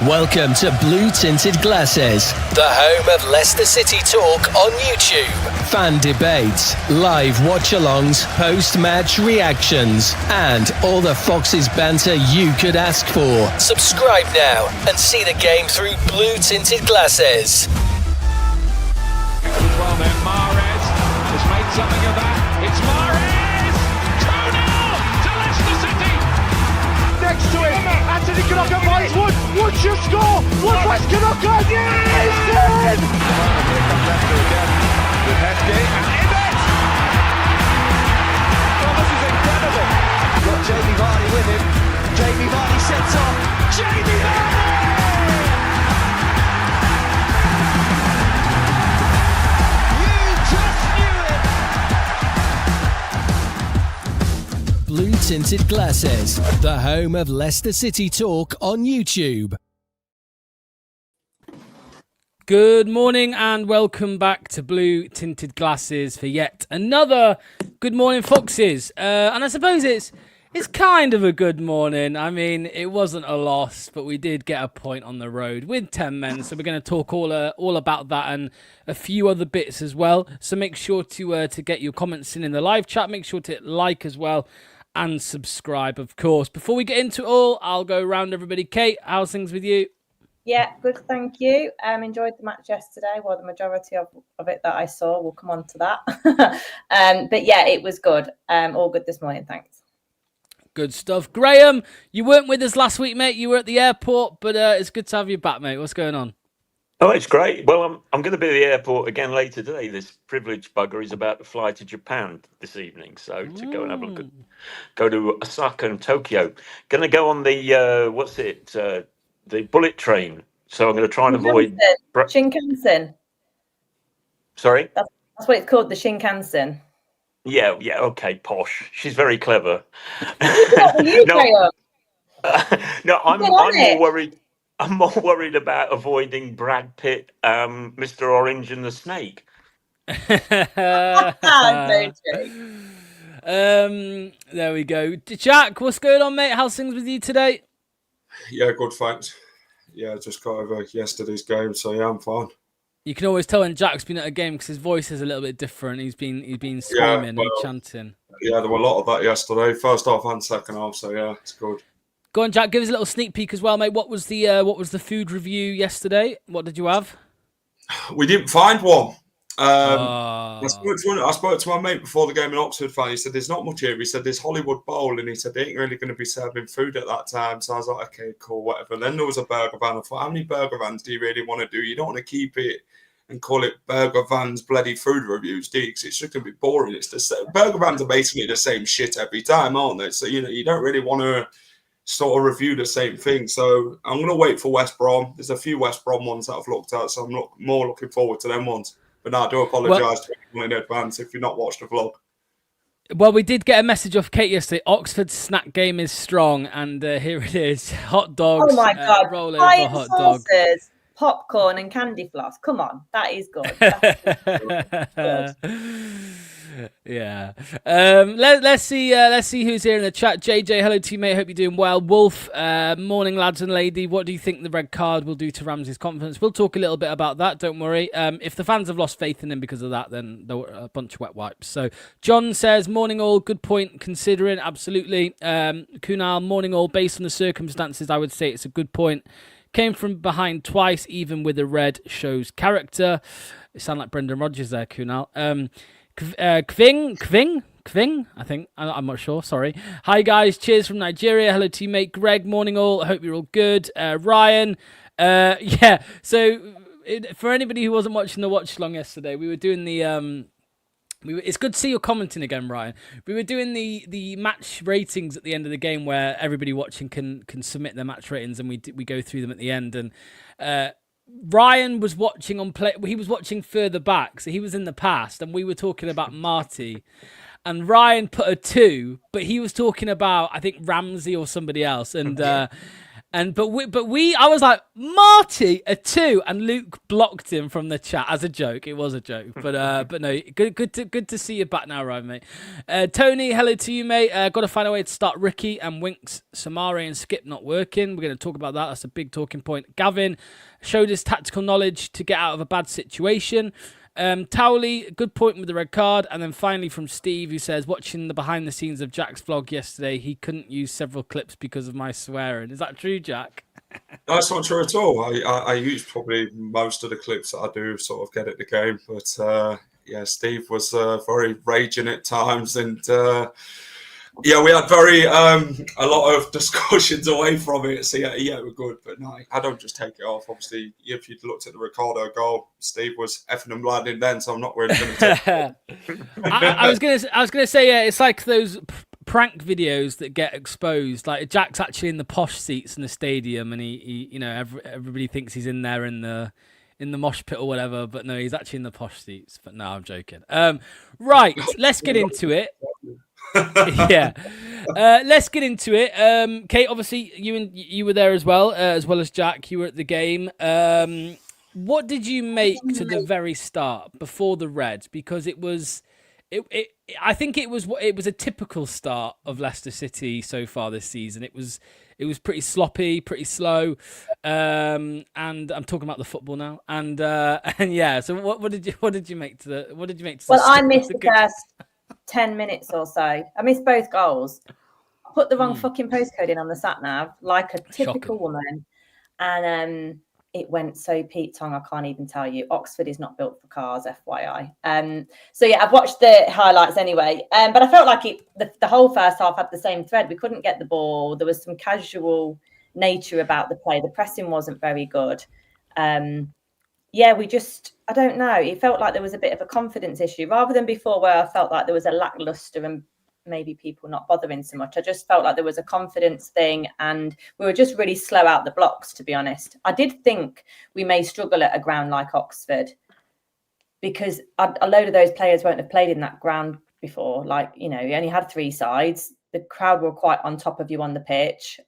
Welcome to Blue Tinted Glasses, the home of Leicester City talk on YouTube. Fan debates, live watch-alongs, post-match reactions, and all the Foxes banter you could ask for. Subscribe now and see the game through Blue Tinted Glasses. Well then, Mahrez has made something of that. It's Mahrez! 2-0 to Leicester City! Next to it, Anthony Kanaka finds Wood. Wood should score. Wood finds Kanaka. Yes! Here comes Leicester again with Heskey and Ibbett. Oh, this is incredible. Got Jamie Vardy with him. Jamie Vardy sets off. Jamie Vardy! Blue Tinted Glasses, the home of Leicester City talk on YouTube. Good morning and welcome back to Blue Tinted Glasses for yet another Good Morning Foxes. And I suppose it's kind of a good morning. I mean, it wasn't a loss, but we did get a point on the road with 10 men. So we're going to talk all about that and a few other bits as well. So make sure to get your comments in the live chat. Make sure to hit like as well. And subscribe, of course. Before we get into it all, I'll go around everybody. Kate, how's things with you? Yeah, good, thank you. Enjoyed the match yesterday. Well, the majority of it that I saw, we'll come on to that. But yeah, it was good. All good this morning, thanks. Good stuff. Graham, you weren't with us last week, mate. You were at the airport, but it's good to have you back, mate. What's going on? Oh, it's great. Well, I'm going to be at the airport again later today. This privileged bugger is about to fly to Japan this evening, so to go and have a look go to Osaka and Tokyo. Going to go on the the bullet train. So I'm going to try and avoid Shinkansen. Sorry, that's what it's called, the Shinkansen. Yeah, okay, posh. She's very clever. No, I'm more worried. I'm more worried about avoiding Brad Pitt, Mr. Orange and the Snake. There we go. Jack, what's going on, mate? How's things with you today? Yeah, good, thanks. Yeah, just got over yesterday's game, so yeah, I'm fine. You can always tell when Jack's been at a game because his voice is a little bit different. He's been screaming and chanting. Yeah, there were a lot of that yesterday, first half and second half, so yeah, it's good. Go on, Jack. Give us a little sneak peek as well, mate. What was the food review yesterday? What did you have? We didn't find one. I spoke to my mate before the game in Oxford. He said there's not much here. He said there's Hollywood Bowl, and he said they ain't really going to be serving food at that time. So I was like, okay, cool, whatever. And then there was a burger van. I thought, how many burger vans do you really want to do? You don't want to keep it and call it Burger Van's bloody food reviews, do you? Because it's just going to be boring. It's the same. Burger vans are basically the same shit every time, aren't they? So you don't really want to sort of review the same thing. So I'm going to wait for West Brom. There's a few West Brom ones that I've looked at, so I'm more looking forward to them ones. But no, I do apologise to everyone in advance if you've not watched the vlog. Well, we did get a message off Kate yesterday. Oxford's snack game is strong, and here it is. Hot dogs. Oh my God. Roll over hot dogs. Popcorn and candy floss. Come on, that is good. Yeah. Let's see who's here in the chat. JJ, hello teammate. Hope you're doing well. Wolf, morning lads and lady. What do you think the red card will do to Ramsey's confidence? We'll talk a little bit about that. Don't worry. If the fans have lost faith in him because of that, then they're a bunch of wet wipes. So John says, morning all. Good point considering. Absolutely. Kunal, morning all. Based on the circumstances, I would say it's a good point. Came from behind twice, even with a red, shows character. It sounded like Brendan Rodgers there, Kunal. Kving, I think. I'm not sure, sorry. Hi, guys. Cheers from Nigeria. Hello, teammate Greg. Morning, all. I hope you're all good. Ryan. Yeah, so for anybody who wasn't watching the watch-along yesterday, we were doing the... it's good to see you commenting again, Ryan. We were doing the match ratings at the end of the game where everybody watching can submit their match ratings, and we go through them at the end. And Ryan was watching on play. He was watching further back, so he was in the past, and we were talking about Marty. And Ryan put a 2, but he was talking about, I think, Ramsey or somebody else. And I was like, Marty, a 2, and Luke blocked him from the chat as a joke. It was a joke, but no, good to see you back now, Ryan, mate. Tony, hello to you, mate. Got to find a way to start Ricky and Winks, Samari and Skip not working. We're going to talk about that. That's a big talking point. Gavin showed his tactical knowledge to get out of a bad situation. Towley, good point with the red card. And then finally from Steve, who says, watching the behind the scenes of Jack's vlog yesterday, he couldn't use several clips because of my swearing. Is that true, Jack? That's not true at all. I use probably most of the clips that I do sort of get at the game. But yeah, Steve was very raging at times. And yeah, we had a lot of discussions away from it. So yeah, we're good. But no, I don't just take it off. Obviously, if you'd looked at the Ricardo goal, Steve was effing and landing then, so I'm not really going to take it. I was gonna say, yeah, it's like those prank videos that get exposed. Like Jack's actually in the posh seats in the stadium, and he you know, everybody thinks he's in there in the mosh pit or whatever, but no, he's actually in the posh seats. But no, I'm joking. Right, let's get into it. Yeah, let's get into it. Kate, obviously you were there as well as Jack. You were at the game. What did you make to the very start before the red? Because I think it was a typical start of Leicester City so far this season. It was pretty sloppy, pretty slow, and I'm talking about the football now. And yeah, so what did you make to the? Well, I missed the first 10 minutes or so. I missed both goals. I put the wrong fucking postcode in on the sat nav, like a typical woman, and it went so Pete Tong, I can't even tell you. Oxford is not built for cars, FYI. So yeah, I've watched the highlights anyway. But I felt like the whole first half had the same thread. We couldn't get the ball. There was some casual nature about the play. The pressing wasn't very good. Yeah, I don't know. It felt like there was a bit of a confidence issue rather than before where I felt like there was a lackluster and maybe people not bothering so much. I just felt like there was a confidence thing and we were just really slow out the blocks, to be honest. I did think we may struggle at a ground like Oxford because a load of those players won't have played in that ground before. Like, you know, you only had 3 sides. The crowd were quite on top of you on the pitch.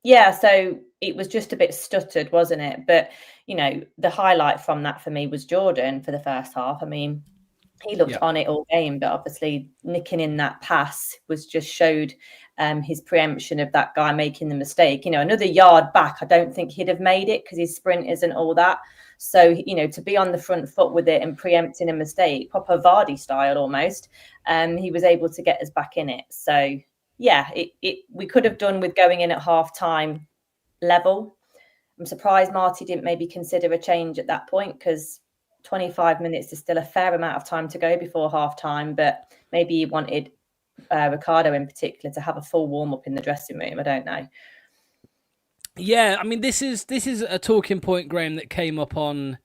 Yeah, so it was just a bit stuttered, wasn't it? But, you know, the highlight from that for me was Jordan for the first half. I mean, he looked on it all game, but obviously nicking in that pass just showed his preemption of that guy making the mistake. You know, another yard back, I don't think he'd have made it because his sprint isn't all that. So, you know, to be on the front foot with it and preempting a mistake, proper Vardy style almost, he was able to get us back in it. So, yeah, we could have done with going in at half-time level. I'm surprised Marty didn't maybe consider a change at that point because 25 minutes is still a fair amount of time to go before half-time, but maybe he wanted Ricardo in particular to have a full warm-up in the dressing room. I don't know. Yeah, I mean, this is a talking point, Graham, that came up on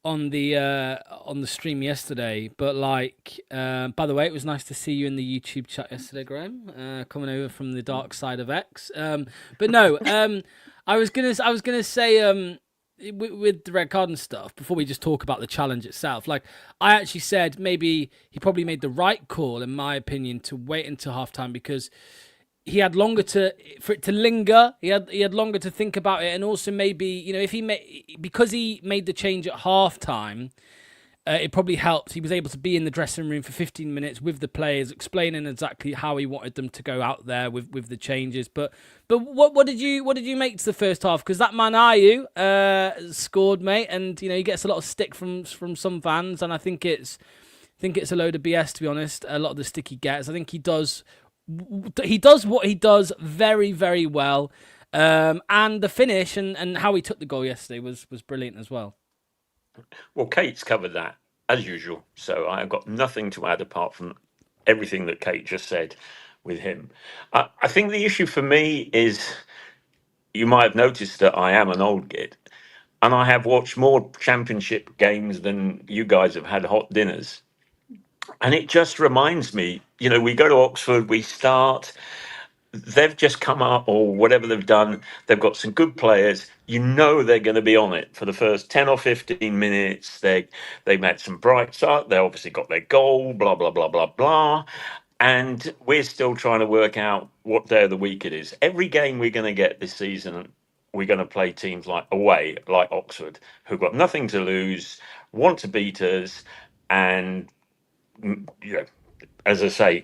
the stream yesterday. But like, by the way, it was nice to see you in the YouTube chat yesterday, Graham, coming over from the dark side of X. But no, I was gonna say with the red card and stuff, before we just talk about the challenge itself, like I actually said maybe he probably made the right call, in my opinion, to wait until halftime because he had longer for it to linger. He had longer to think about it, and also maybe, you know, because he made the change at halftime, it probably helped. He was able to be in the dressing room for 15 minutes with the players, explaining exactly how he wanted them to go out there with the changes. But what did you make to the first half? Because that man Ayew scored, mate, and you know he gets a lot of stick from some fans, and I think it's a load of BS, to be honest. A lot of the stick he gets, I think he does what he does very, very well, and the finish and how he took the goal yesterday was brilliant as well. Well, Kate's covered that, as usual, so I've got nothing to add apart from everything that Kate just said with him. I think the issue for me is, you might have noticed that I am an old git, and I have watched more championship games than you guys have had hot dinners. And it just reminds me, you know, we go to Oxford, we start, they've just come up or whatever they've done. They've got some good players. You know they're going to be on it for the first 10 or 15 minutes. They met some bright side. They obviously got their goal, blah, blah, blah, blah, blah. And we're still trying to work out what day of the week it is. Every game we're going to get this season, we're going to play teams like away, like Oxford, who've got nothing to lose, want to beat us, and as I say,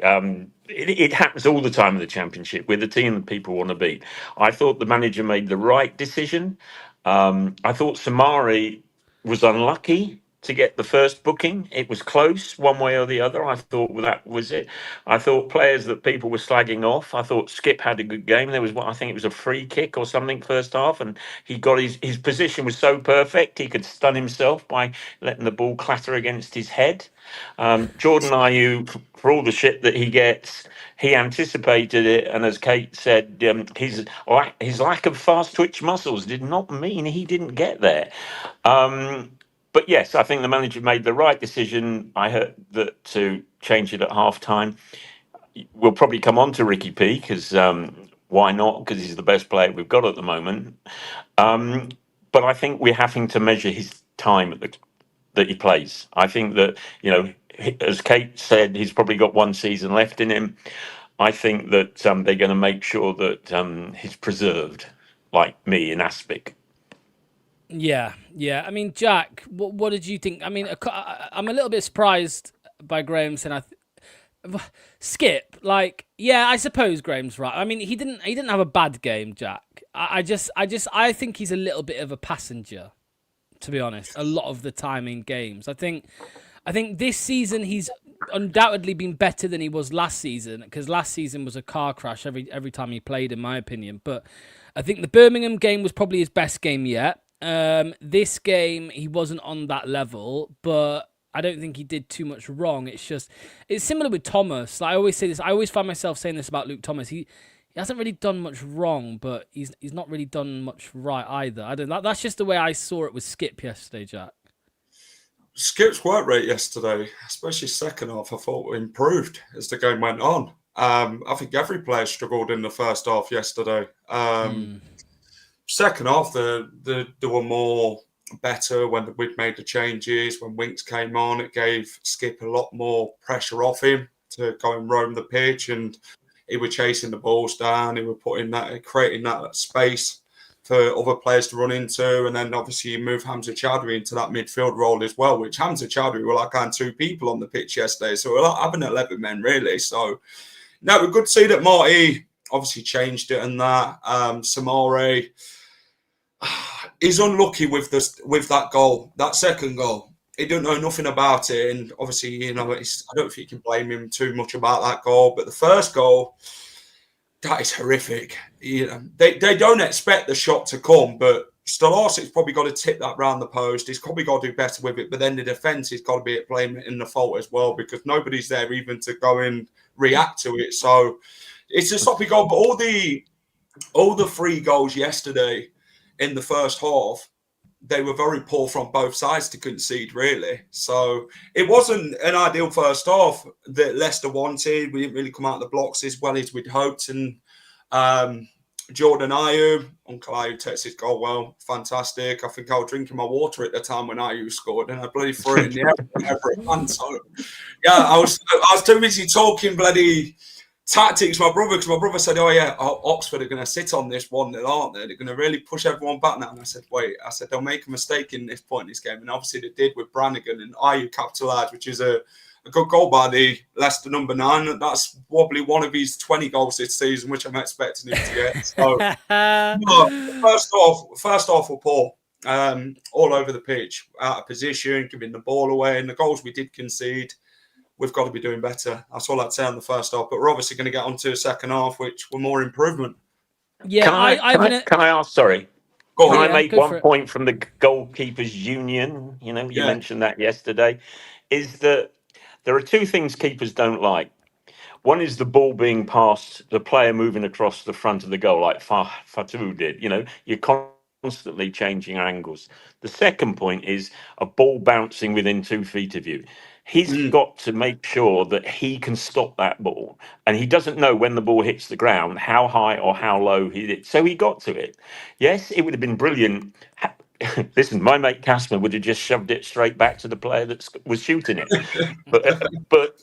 it happens all the time in the Championship. We're the team that people want to beat. I thought the manager made the right decision. I thought Samari was unlucky to get the first booking. It was close one way or the other. I thought that was it. I thought players that people were slagging off. I thought Skip had a good game. There was I think it was a free kick or something first half, and he got his position was so perfect he could stun himself by letting the ball clatter against his head. Jordan Ayew, for all the shit that he gets, he anticipated it, and as Kate said, his lack of fast twitch muscles did not mean he didn't get there. But yes, I think the manager made the right decision. I heard that to change it at half time. We'll probably come on to Ricky P because why not? Because he's the best player we've got at the moment. But I think we're having to measure his time that he plays. I think that, as Kate said, he's probably got one season left in him. I think that they're going to make sure that he's preserved, like me in Aspic. Yeah. I mean, Jack, what did you think? I mean, I'm a little bit surprised by Graham's, and Skip. Like, yeah, I suppose Graham's right. I mean, he didn't have a bad game, Jack. I think he's a little bit of a passenger, to be honest. A lot of the time in games, I think this season he's undoubtedly been better than he was last season, because last season was a car crash every time he played, in my opinion. But I think the Birmingham game was probably his best game yet. This game he wasn't on that level, but I don't think he did too much wrong. It's similar with Thomas. Like I always say this, I always find myself saying this about Luke Thomas. He hasn't really done much wrong, but he's not really done much right either. That's just the way I saw it with Skip yesterday, Jack. Skip's work rate yesterday, especially second half, I thought improved as the game went on. I think every player struggled in the first half yesterday. Second half, they were more better when we'd made the changes. When Winks came on, it gave Skip a lot more pressure off him to go and roam the pitch, and he was chasing the balls down. He was creating that space for other players to run into, and then obviously you move Hamza Chowdhury into that midfield role as well, which Hamza Chowdhury were like having two people on the pitch yesterday, so we're like having 11 men really. So no, we're good to see that Marty obviously changed it, and that Samari is unlucky with that goal, that second goal. He don't know nothing about it, and obviously, I don't think you can blame him too much about that goal. But the first goal, that is horrific. They don't expect the shot to come, but Stolarsk's probably got to tip that round the post. He's probably got to do better with it. But then the defence has got to be blaming in the fault as well, because nobody's there even to go and react to it. So it's a sloppy goal. But all the three goals yesterday in the first half, they were very poor from both sides to concede, really. So it wasn't an ideal first half that Leicester wanted. We didn't really come out of the blocks as well as we'd hoped. And Jordan Ayew, Uncle Ayew takes his goal well. Fantastic. I think I was drinking my water at the time when Ayew scored, and I bloody threw it in the air. So, yeah, I was too busy talking bloody tactics, my brother, because my brother said, Oxford are going to sit on this 1-0, aren't they? They're going to really push everyone back now. And I said, they'll make a mistake in this point in this game. And obviously they did with Brannigan, and Ayew capitalised, which is a good goal by the Leicester number 9. That's probably one of his 20 goals this season, which I'm expecting him to get. So, first half were poor. All over the pitch, out of position, giving the ball away. And the goals we did concede, we've got to be doing better. That's all I'd say on the first half. But we're obviously going to get onto the second half, which were more improvement. Yeah, can I ask? Sorry, can I make one point from the goalkeepers union? You mentioned that yesterday. Is that there are two things keepers don't like. One is the ball being passed, the player moving across the front of the goal, like Fatou did. You're constantly changing angles. The second point is a ball bouncing within 2 feet of you. He's got to make sure that he can stop that ball. And he doesn't know when the ball hits the ground, how high or how low he did. So he got to it. Yes, it would have been brilliant. Listen, my mate Casper would have just shoved it straight back to the player that was shooting it. But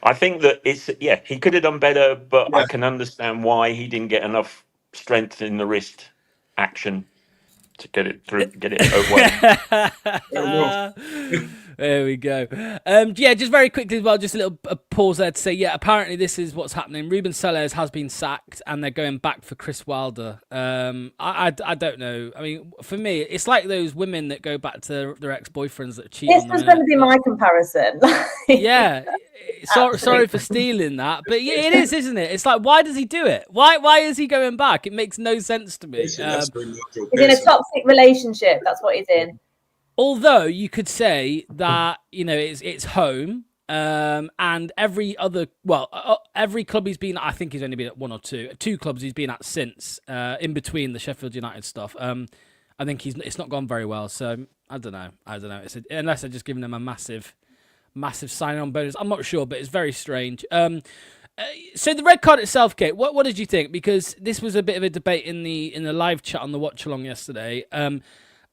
I think that he could have done better, but Yeah. I can understand why he didn't get enough strength in the wrist action to get it through, get it away. There we go. Just very quickly as well, just a little pause there to say, apparently this is what's happening. Ruben Sellers has been sacked and they're going back for Chris Wilder. I don't know. I mean, for me, it's like those women that go back to their ex-boyfriends that cheat This on them. was going to be my comparison. Yeah. Sorry for stealing that, but yeah, it is, isn't it? It's like, why does he do it? Why is he going back? It makes no sense to me. He's in a toxic relationship. That's what he's in. Although you could say that, it's home, and every club he's been at, I think he's only been at one or two clubs he's been at since, in between the Sheffield United stuff. I think it's not gone very well. So I don't know. Unless they're just giving him a massive sign-on bonus. I'm not sure, but it's very strange. So the red card itself, Kate, what did you think? Because this was a bit of a debate in the live chat on the watch along yesterday.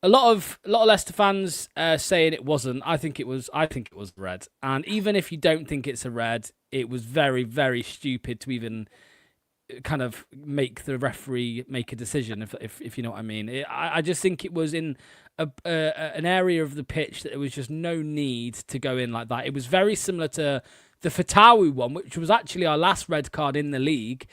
A lot of Leicester fans saying it wasn't. I think it was red. And even if you don't think it's a red, it was very, very stupid to even kind of make the referee make a decision. If you know what I mean. I just think it was in an area of the pitch that there was just no need to go in like that. It was very similar to the Fatawu one, which was actually our last red card in the league.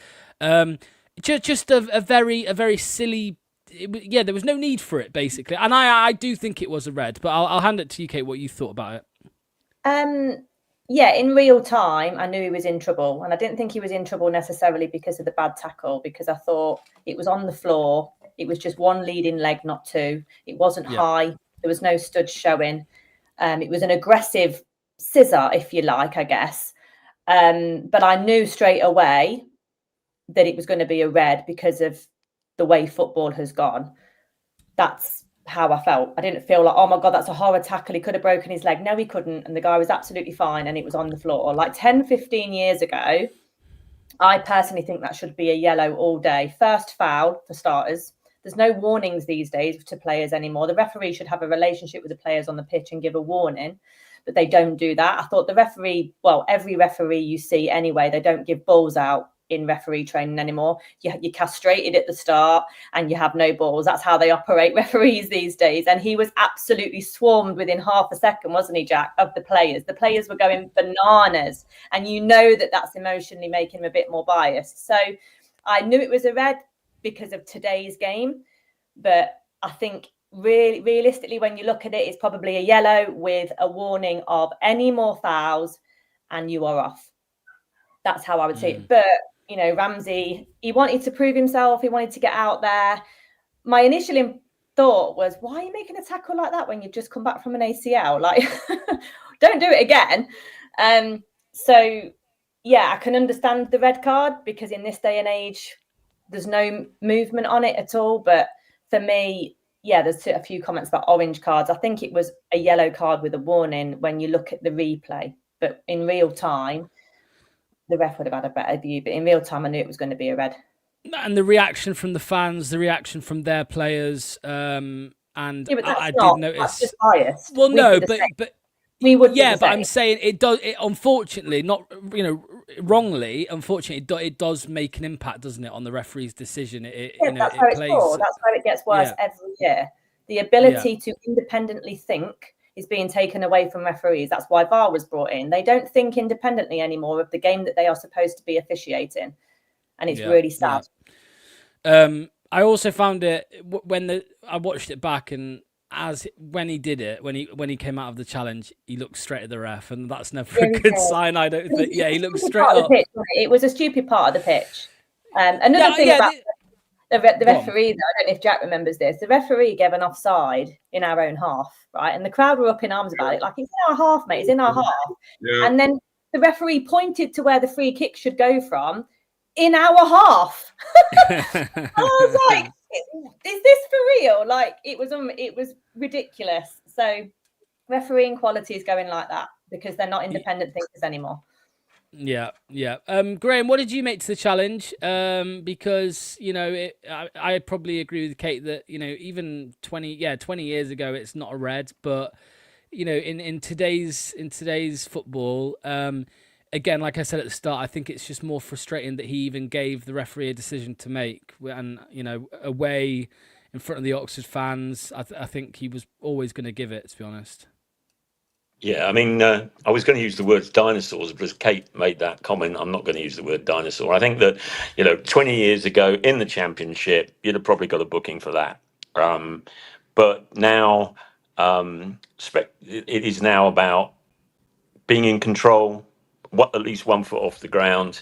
Just a very silly. There was no need for it, basically. And I do think it was a red, but I'll hand it to you, Kate, what you thought about it. In real time, I knew he was in trouble. And I didn't think he was in trouble necessarily because of the bad tackle, because I thought it was on the floor. It was just one leading leg, not two. It wasn't high. There was no studs showing. It was an aggressive scissor, if you like, I guess. But I knew straight away that it was going to be a red because of the way football has gone. That's how I felt. I didn't feel like, oh my God, that's a horror tackle. He could have broken his leg. No, he couldn't. And the guy was absolutely fine. And it was on the floor. Like 10, 15 years ago, I personally think that should be a yellow all day. First foul for starters. There's no warnings these days to players anymore. The referee should have a relationship with the players on the pitch and give a warning, but they don't do that. I thought the referee, every referee you see anyway, they don't give balls out in referee training anymore. You castrated at the start and you have no balls. That's how they operate, referees these days. And he was absolutely swarmed within half a second, wasn't he, Jack, of the players. The players were going bananas. And you know that that's emotionally making him a bit more biased. So I knew it was a red because of today's game. But I think really, realistically, when you look at it, it's probably a yellow with a warning of any more fouls and you are off. That's how I would see it. But Ramsey, he wanted to prove himself. He wanted to get out there. My initial thought was, why are you making a tackle like that when you've just come back from an ACL? Like, don't do it again. I can understand the red card because in this day and age, there's no movement on it at all. But for me, there's a few comments about orange cards. I think it was a yellow card with a warning when you look at the replay. But in real time, the ref would have had a better view, but in real time, I knew it was going to be a red. And the reaction from the fans, the reaction from their players, I did notice. That's just biased. Well, no, but we would. But I'm saying it does. It unfortunately, not wrongly. Unfortunately, it does make an impact, doesn't it, on the referee's decision? That's how it's for. That's how it gets worse every year. The ability to independently think is being taken away from referees. That's why VAR was brought in. They don't think independently anymore of the game that they are supposed to be officiating. And it's really sad. Yeah. I also found it when I watched it back, and when he did it, when he came out of the challenge, he looked straight at the ref, and that's never a good sign, I don't think. Yeah, he looked straight up. It was a stupid part of the pitch. Another thing about the referee, though, I don't know if Jack remembers this. The referee gave an offside in our own half, right? And the crowd were up in arms about it, like, it's in our half, mate. It's in our half. Yeah. And then the referee pointed to where the free kick should go from in our half. I was like, is this for real? Like, it was ridiculous. So refereeing quality is going like that because they're not independent thinkers anymore. Yeah. Graham, what did you make to the challenge? Because I probably agree with Kate that even 20 years ago it's not a red, but in today's football, again, like I said at the start, I think it's just more frustrating that he even gave the referee a decision to make, and away in front of the Oxford fans. I think he was always going to give it, to be honest. Yeah, I mean, I was going to use the word dinosaurs, but as Kate made that comment, I'm not going to use the word dinosaur. I think that, 20 years ago in the Championship, you'd have probably got a booking for that. But now, it is now about being in control, at least 1 foot off the ground.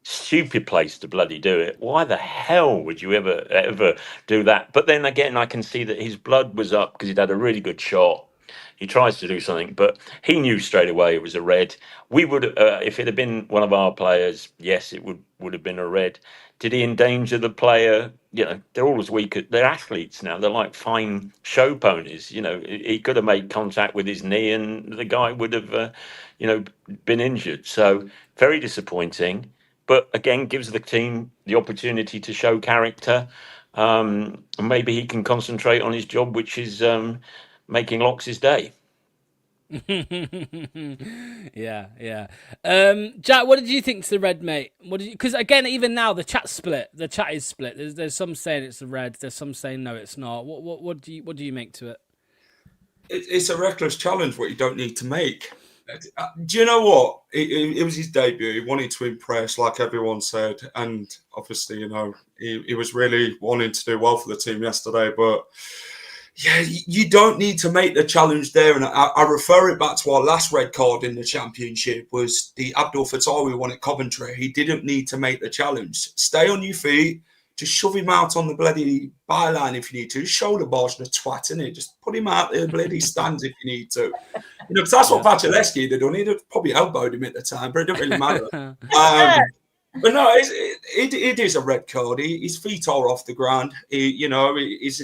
Stupid place to bloody do it. Why the hell would you ever do that? But then again, I can see that his blood was up because he'd had a really good shot. He tries to do something, but he knew straight away it was a red. We would, if it had been one of our players, yes, it would have been a red. Did he endanger the player? They're all as weak. They're athletes now. They're like fine show ponies. He could have made contact with his knee, and the guy would have, been injured. So very disappointing. But again, gives the team the opportunity to show character. Maybe he can concentrate on his job, which is making Lox's day. Yeah. Jack, what did you think to the red, mate? Because again, even now the chat's split. The chat is split. There's some saying it's the red. There's some saying no, it's not. What do you make to it? It's a reckless challenge. What you don't need to make. Do you know what? It was his debut. He wanted to impress, like everyone said, and obviously, he was really wanting to do well for the team yesterday. But yeah, you don't need to make the challenge there. And I refer it back to our last red card in the Championship was the Abdul Fattawi one at Coventry. He didn't need to make the challenge. Stay on your feet. Just shove him out on the bloody byline if you need to. Shoulder barge the twat, innit? Just put him out there, bloody stands if you need to. Because that's what Vacileski had done. He'd have probably elbowed him at the time, but it didn't really matter. But no, it is a red card. His feet are off the ground. It's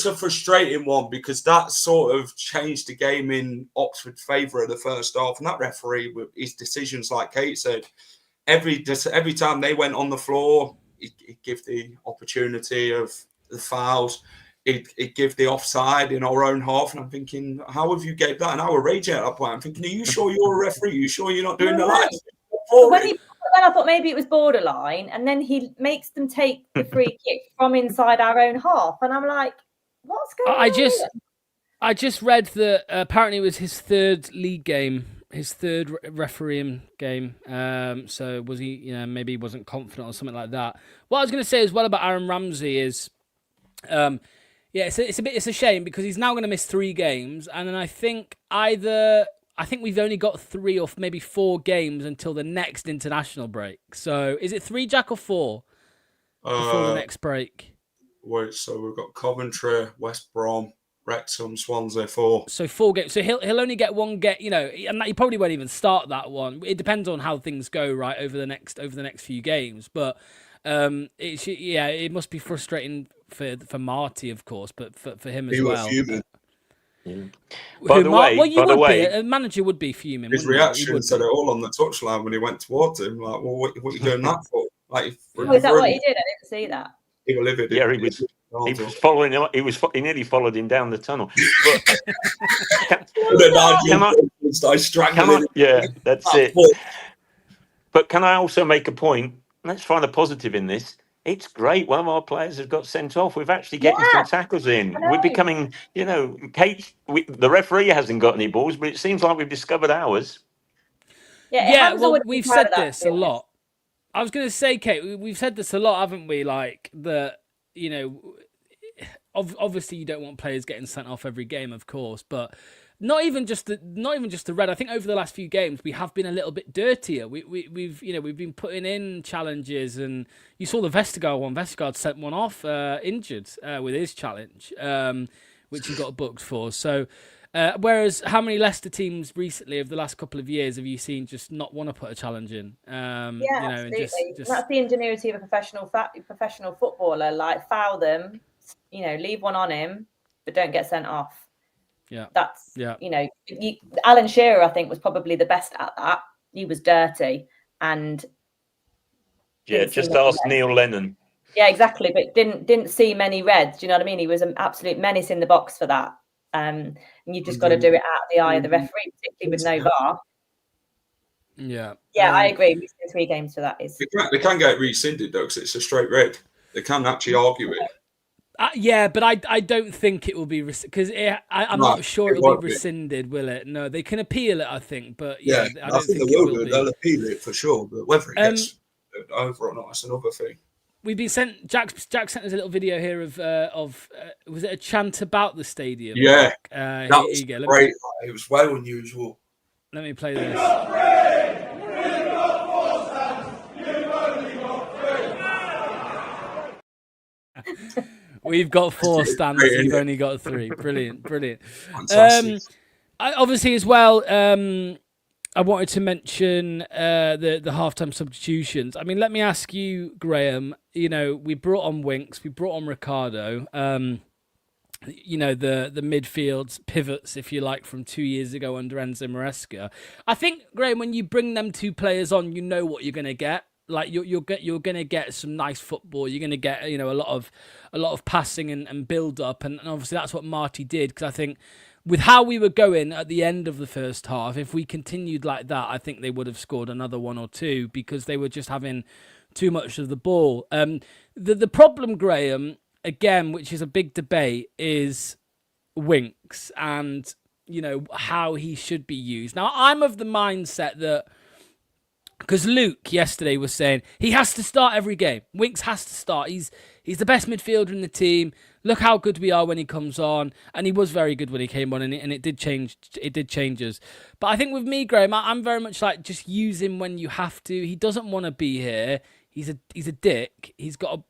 a frustrating one because that sort of changed the game in Oxford's favour of the first half. And that referee, with his decisions, like Kate said, every time they went on the floor, it gave the opportunity of the fouls. It gave the offside in our own half. And I'm thinking, how have you gave that? And I was raging at that point. I'm thinking, are you sure you're a referee? Are you sure you're not doing the lights? Then I thought maybe it was borderline. And then he makes them take the free kick from inside our own half. And I'm like, what's going on? I just read that apparently it was his third league game. His third refereeing game. So was he, maybe he wasn't confident or something like that. What I was going to say as well about Aaron Ramsey is, it's a shame because he's now going to miss 3 games. And then I think we've only got 3 or maybe 4 games until the next international break. So is it 3, Jack, or 4 before the next break? Wait, so we've got Coventry, West Brom, Wrexham, Swansea, 4. So 4 games. So he'll only get 1 game, and he probably won't even start that one. It depends on how things go, right, over the next few games. But it must be frustrating for Marty, of course, but for him as well. Yeah. By the way, a manager would be fuming. His reaction said it all on the touchline when he went towards him. Like, well, what are you doing that for? Like, is that what he did? I didn't see that. He was livid. Yeah, he was following him. He nearly followed him down the tunnel. Yeah, that's it. But can I also make a point? Let's find a positive in this. It's great. One of our players has got sent off. We've actually getting some tackles in. We're becoming, Kate. The referee hasn't got any balls, but it seems like we've discovered ours. Yeah. Well, we've said this a lot. I was going to say, Kate, we've said this a lot, haven't we? Like obviously you don't want players getting sent off every game, of course, but not even just the red. I think over the last few games we have been a little bit dirtier. We've been putting in challenges, and you saw the Vestergaard one. Vestergaard sent one off injured with his challenge, which he got booked for. So whereas how many Leicester teams recently over the last couple of years have you seen just not want to put a challenge in? Absolutely. And that's the ingenuity of a professional footballer. Like, foul them, leave one on him, but don't get sent off. Yeah, that's Alan Shearer, I think, was probably the best at that. He was dirty, and just ask Neil Lennon. Yeah, exactly. But didn't see many reds. Do you know what I mean? He was an absolute menace in the box for that. And you've just got to do it out of the eye of the referee, particularly with no VAR. Yeah. Yeah, I agree. Missing 3 games for that is. They can get rescinded though, because it's a straight red. They can actually argue it. Yeah, but I don't think it will be because I'm not sure it'll be rescinded, will it? No, they can appeal it, I think, but yeah, I don't think they it will be. They'll appeal it for sure, but whether it gets over or not, that's another thing. We've been sent. Jack sent us a little video here of was it a chant about the stadium? Yeah, that was great. It was well unusual. Let me play this. We've got 4 stands. You've only got 3. Brilliant. Obviously, as well, I wanted to mention the halftime substitutions. I mean, let me ask you, Graham. You know, we brought on Winks, we brought on Ricardo. You know, the midfield pivots, if you like, from 2 years ago under Enzo Maresca. I think, Graham, when you bring them 2 players on, you know what you're going to get. Like you're going to get some nice football. You're going to get a lot of passing and build up, and obviously that's what Marty did. Because I think with how we were going at the end of the first half, if we continued like that, I think they would have scored another 1 or 2 because they were just having too much of the ball. The problem, Graham, again, which is a big debate, is Winks and how he should be used. Now, I'm of the mindset that. Because Luke yesterday was saying he has to start every game. Winks has to start. He's the best midfielder in the team. Look how good we are when he comes on, and he was very good when he came on, and it did change. It did changes. But I think with me, Graham, I'm very much like just use him when you have to. He doesn't want to be here. He's a dick. He's got a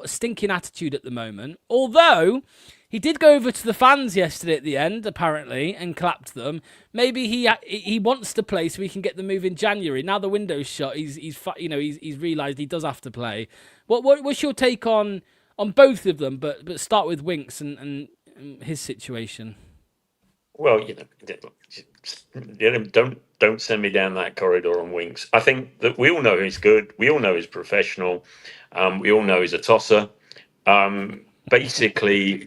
stinking attitude at the moment. Although he did go over to the fans yesterday at the end, apparently, and clapped them. Maybe he wants to play so he can get the move in January. Now the window's shut. He's realised he does have to play. What's your take on both of them? But start with Winks and his situation. Well, don't send me down that corridor on Winks. I think that we all know he's good. We all know he's professional. We all know he's a tosser. Basically,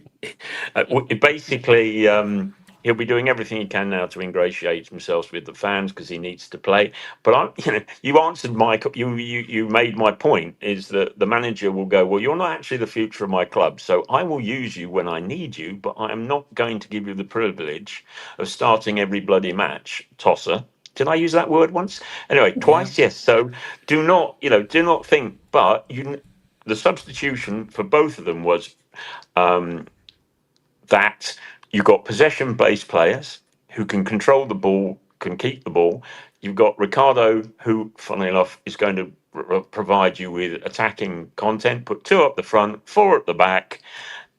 he'll be doing everything he can now to ingratiate himself with the fans because he needs to play. But you answered you made my point is that the manager will go, well, you're not actually the future of my club, so I will use you when I need you, but I am not going to give you the privilege of starting every bloody match, tosser. Did I use that word once? Anyway, twice, yes. So do not think. But the substitution for both of them was that you've got possession-based players who can control the ball, can keep the ball. You've got Ricardo, who, funnily enough, is going to provide you with attacking content, put 2 up the front, 4 at the back,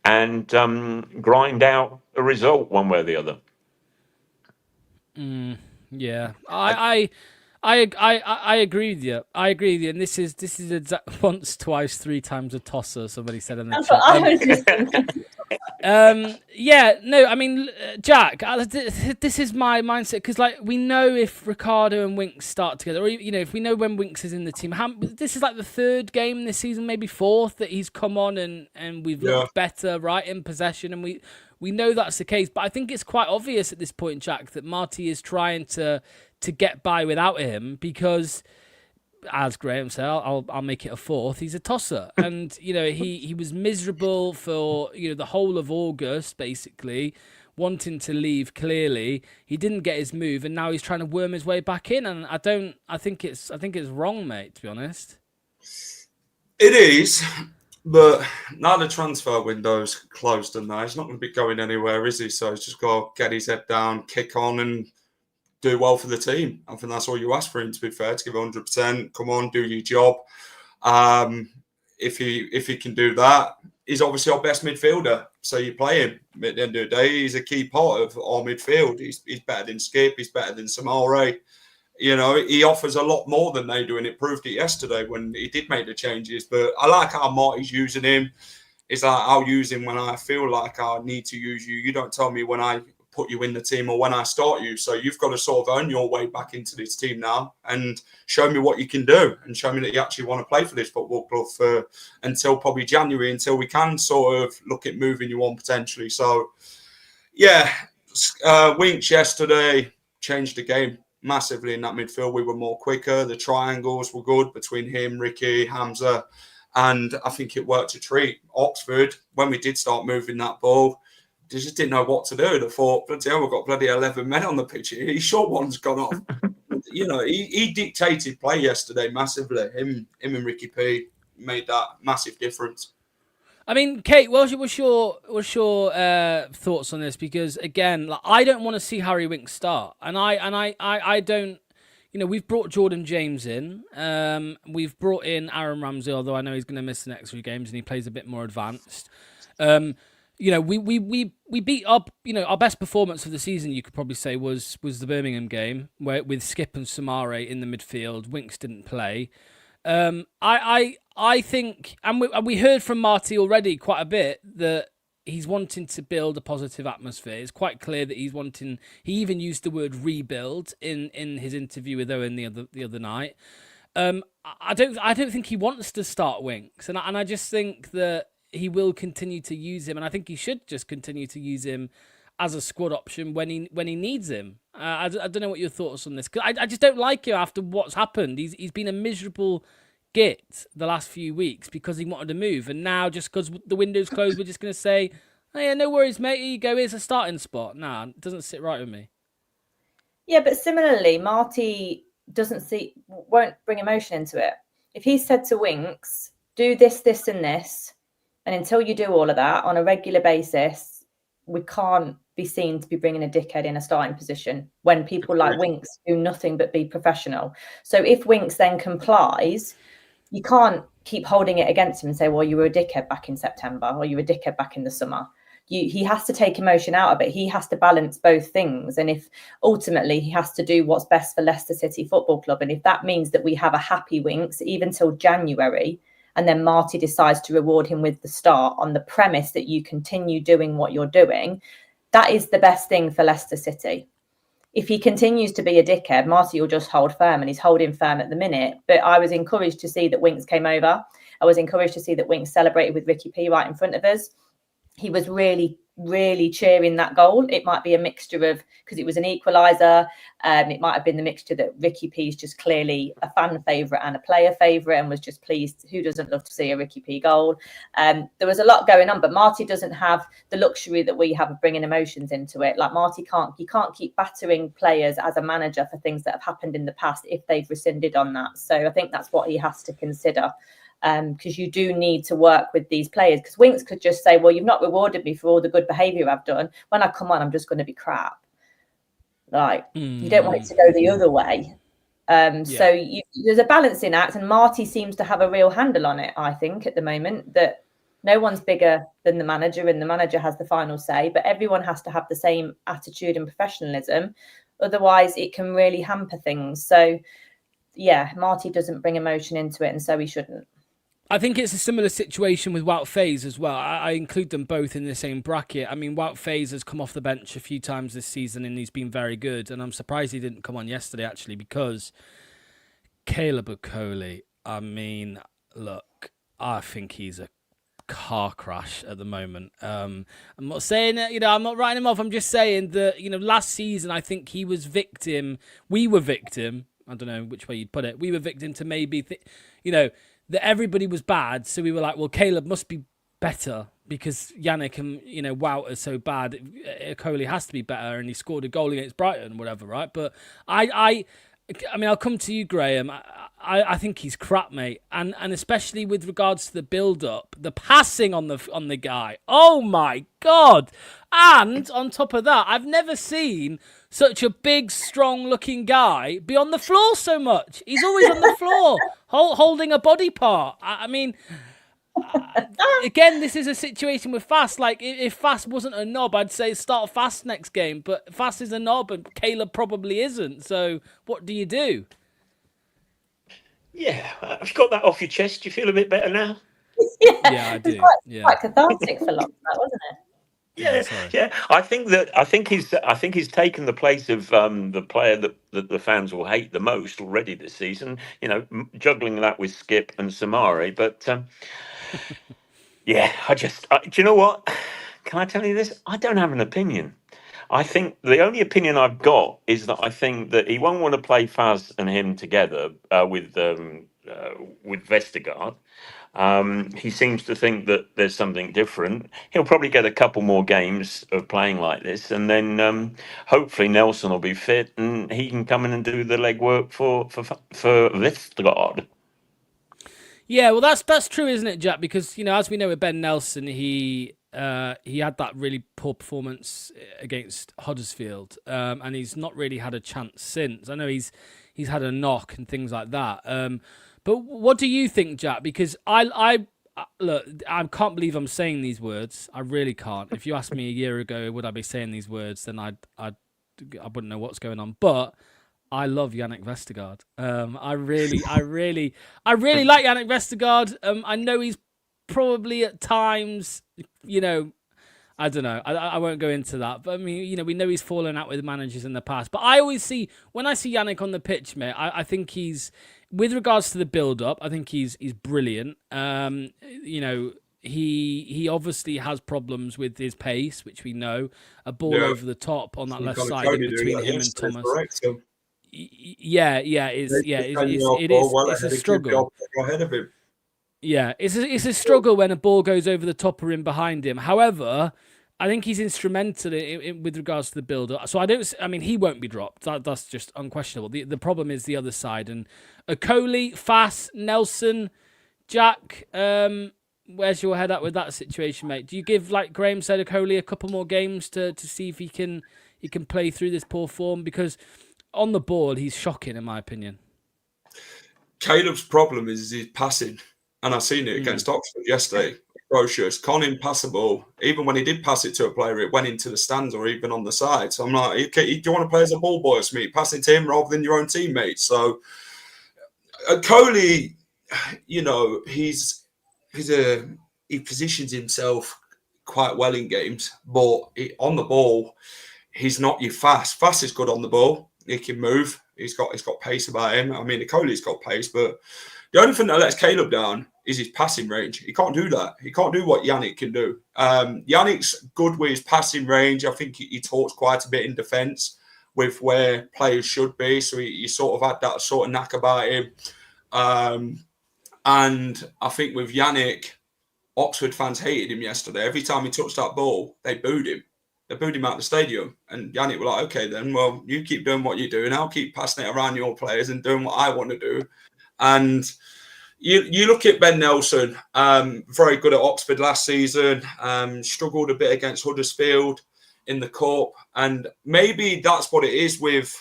and grind out a result one way or the other. Yeah, I agree with you. And this is once, twice, 3 times a tosser. Somebody said in the chat. What I was just thinking. Yeah, no, I mean, Jack, this is my mindset because, like, we know if Ricardo and Winks start together, or if we know when Winks is in the team. This is like the 3rd game this season, maybe 4th, that he's come on and we've looked better, right, in possession, and we know that's the case. But I think it's quite obvious at this point, Jack, that Marty is trying to get by without him because, as Graham said, I'll make it a 4th. He's a tosser, and he was miserable for the whole of August, basically wanting to leave. Clearly, he didn't get his move, and now he's trying to worm his way back in. And I think it's wrong, mate. To be honest, it is. But now the transfer window's closed and that, he's not going to be going anywhere, is he? So he's just got to get his head down, kick on, and do well for the team. I think that's all you ask for him, to be fair, to give 100%. Come on, do your job. If he can do that, he's obviously our best midfielder. So you play him. At the end of the day, he's a key part of our midfield. He's better than Skip. He's better than Samare. He offers a lot more than they do, and it proved it yesterday when he did make the changes. But I like how Marty's using him. It's like, I'll use him when I feel like I need to use you. You don't tell me when I put you in the team or when I start you. So you've got to sort of earn your way back into this team now and show me what you can do and show me that you actually want to play for this football club for until probably January, until we can sort of look at moving you on potentially. So, yeah, Winks yesterday changed the game massively in that midfield. We were more quicker. The triangles were good between him, Ricky, Hamza, and I think it worked a treat. Oxford, when we did start moving that ball, they just didn't know what to do. They thought, bloody hell, we've got bloody 11 men on the pitch. His short one's gone off. He dictated play yesterday massively. Him and Ricky P made that massive difference. I mean, Kate, what's your thoughts on this? Because again, I don't want to see Harry Winks start, and I don't. We've brought Jordan James in. We've brought in Aaron Ramsey, although I know he's going to miss the next 3 games and he plays a bit more advanced. We beat up. Our best performance of the season, you could probably say, was the Birmingham game, where with Skip and Samare in the midfield. Winks didn't play. I think, and we heard from Marty already quite a bit that he's wanting to build a positive atmosphere. It's quite clear that he's wanting. He even used the word rebuild in his interview with Owen the other night. I don't think he wants to start Winks, and I just think that he will continue to use him, and I think he should just continue to use him as a squad option when he needs him. I don't know what your thoughts on this, because I just don't like him after what's happened. He's been a miserable git the last few weeks because he wanted to move, and now just because the window's closed, we're just going to say, oh yeah, no worries, mate, here you go, here's a starting spot. Nah, it doesn't sit right with me. Yeah, but similarly, Marty won't bring emotion into it. If he said to Winks, do this, this, and this, and until you do all of that on a regular basis, we can't be seen to be bringing a dickhead in a starting position when people like Winks do nothing but be professional. So if Winks then complies, you can't keep holding it against him and say, well, you were a dickhead back in September or you were a dickhead back in the summer. He has to take emotion out of it. He has to balance both things. And if ultimately he has to do what's best for Leicester City Football Club, and if that means that we have a happy Winks even till January, and then Marty decides to reward him with the start on the premise that you continue doing what you're doing, that is the best thing for Leicester City. If he continues to be a dickhead, Marty will just hold firm, and he's holding firm at the minute. But I was encouraged to see that Winks came over. I was encouraged to see that Winks celebrated with Ricky P right in front of us. He was really, really cheering that goal. It might be a mixture of, because it was an equaliser, it might have been the mixture that Ricky P is just clearly a fan favourite and a player favourite and was just pleased. Who doesn't love to see a Ricky P goal? There was a lot going on, but Marty doesn't have the luxury that we have of bringing emotions into it. Like Marty can't keep battering players as a manager for things that have happened in the past if they've rescinded on that. So I think that's what he has to consider. Because you do need to work with these players. Because Winks could just say, well, you've not rewarded me for all the good behaviour I've done. When I come on, I'm just going to be crap. You don't want it to go the other way. So there's a balancing act, and Marty seems to have a real handle on it, I think, at the moment, that no one's bigger than the manager, and the manager has the final say, but everyone has to have the same attitude and professionalism. Otherwise, it can really hamper things. So, yeah, Marty doesn't bring emotion into it, and so he shouldn't. I think it's a similar situation with Wout Faes as well. I include them both in the same bracket. I mean, Wout Faes has come off the bench a few times this season and he's been very good. And I'm surprised he didn't come on yesterday, actually, because Caleb Okoli, I mean, look, I think he's a car crash at the moment. I'm not saying that, I'm not writing him off. I'm just saying that, last season, I think we were victim. I don't know which way you'd put it. We were victim to maybe, that everybody was bad, so we were like, well, Caleb must be better because Yannick and Wout are so bad. Coley has to be better, and he scored a goal against Brighton, whatever, right? But I mean, I'll come to you, Graham. I think he's crap, mate, and especially with regards to the build-up, the passing on the guy. Oh my God! And on top of that, I've never seen such a big, strong-looking guy be on the floor so much. He's always on the floor, holding a body part. I mean, again, this is a situation with Fast. Like, if Fast wasn't a knob, I'd say start Fast next game. But Fast is a knob, and Caleb probably isn't. So what do you do? Yeah, have you got that off your chest? Do you feel a bit better now? Yeah, I do. Quite cathartic for long, that wasn't it? Yeah, sorry. yeah. I think he's taken the place of the player that the fans will hate the most already this season. Juggling that with Skip and Samari. But yeah, do you know what? Can I tell you this? I don't have an opinion. I think the only opinion I've got is that I think that he won't want to play Faz and him together with Vestergaard. He seems to think that there's something different. He'll probably get a couple more games of playing like this, and then hopefully Nelson will be fit and he can come in and do the legwork for Vestergaard. Yeah, well, that's true, isn't it, Jack? Because as we know with Ben Nelson, he had that really poor performance against Huddersfield, and he's not really had a chance since. I know he's had a knock and things like that. But what do you think, Jack? Because I look, I can't believe I'm saying these words. I really can't. If you asked me a year ago, would I be saying these words, then I wouldn't know what's going on. But I love Yannick Vestergaard. I really like Yannick Vestergaard. I know he's probably at times, I don't know. I won't go into that. But I mean, we know he's fallen out with managers in the past. But when I see Yannick on the pitch, mate, I think he's, with regards to the build-up, I think he's brilliant. He obviously has problems with his pace, which we know. A ball over the top on that left side between him and Thomas. It's a struggle. Ahead of him. Yeah, it's a struggle when a ball goes over the top or in behind him. However, I think he's instrumental with regards to the build-up. So he won't be dropped. That's just unquestionable. The problem is the other side. And Okoli, Fass, Nelson, Jack, where's your head at with that situation, mate? Do you give, like Graham said, Okoli a couple more games to see if he can play through this poor form? Because on the ball, he's shocking, in my opinion. Caleb's problem is his passing. And I seen it against Oxford yesterday. Atrocious. Can't impassable. Even when he did pass it to a player, it went into the stands or even on the side. So I'm like, do you want to play as a ball boy, Smith? Pass it to him rather than your own teammates. So Coley, he positions himself quite well in games, but on the ball, he's not your fast. Fast is good on the ball. He can move. He's got pace about him. I mean, Coley's got pace, but the only thing that lets Caleb down is his passing range. He can't do that. He can't do what Yannick can do. Yannick's good with his passing range. I think he talks quite a bit in defence with where players should be. So he sort of had that sort of knack about him. And I think with Yannick, Oxford fans hated him yesterday. Every time he touched that ball, they booed him. They booed him out of the stadium. And Yannick were like, okay, then, well, you keep doing what you're doing. I'll keep passing it around your players and doing what I want to do. And you look at Ben Nelson, very good at Oxford last season, struggled a bit against Huddersfield in the Cup. And maybe that's what it is with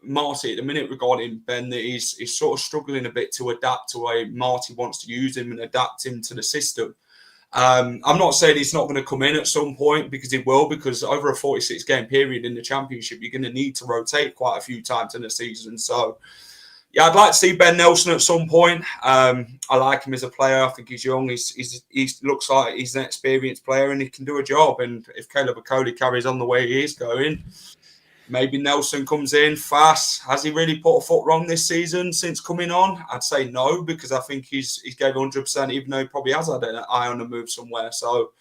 Marty at the minute regarding Ben, that he's sort of struggling a bit to adapt to the way Marty wants to use him and adapt him to the system. I'm not saying he's not going to come in at some point, because he will, because over a 46-game period in the Championship, you're going to need to rotate quite a few times in the season. So, yeah, I'd like to see Ben Nelson at some point. I like him as a player. I think he's young. He looks like he's an experienced player and he can do a job. And if Caleb Okoli carries on the way he is going, maybe Nelson comes in fast. Has he really put a foot wrong this season since coming on? I'd say no, because I think he's gave 100%, even though he probably has had an eye on a move somewhere. So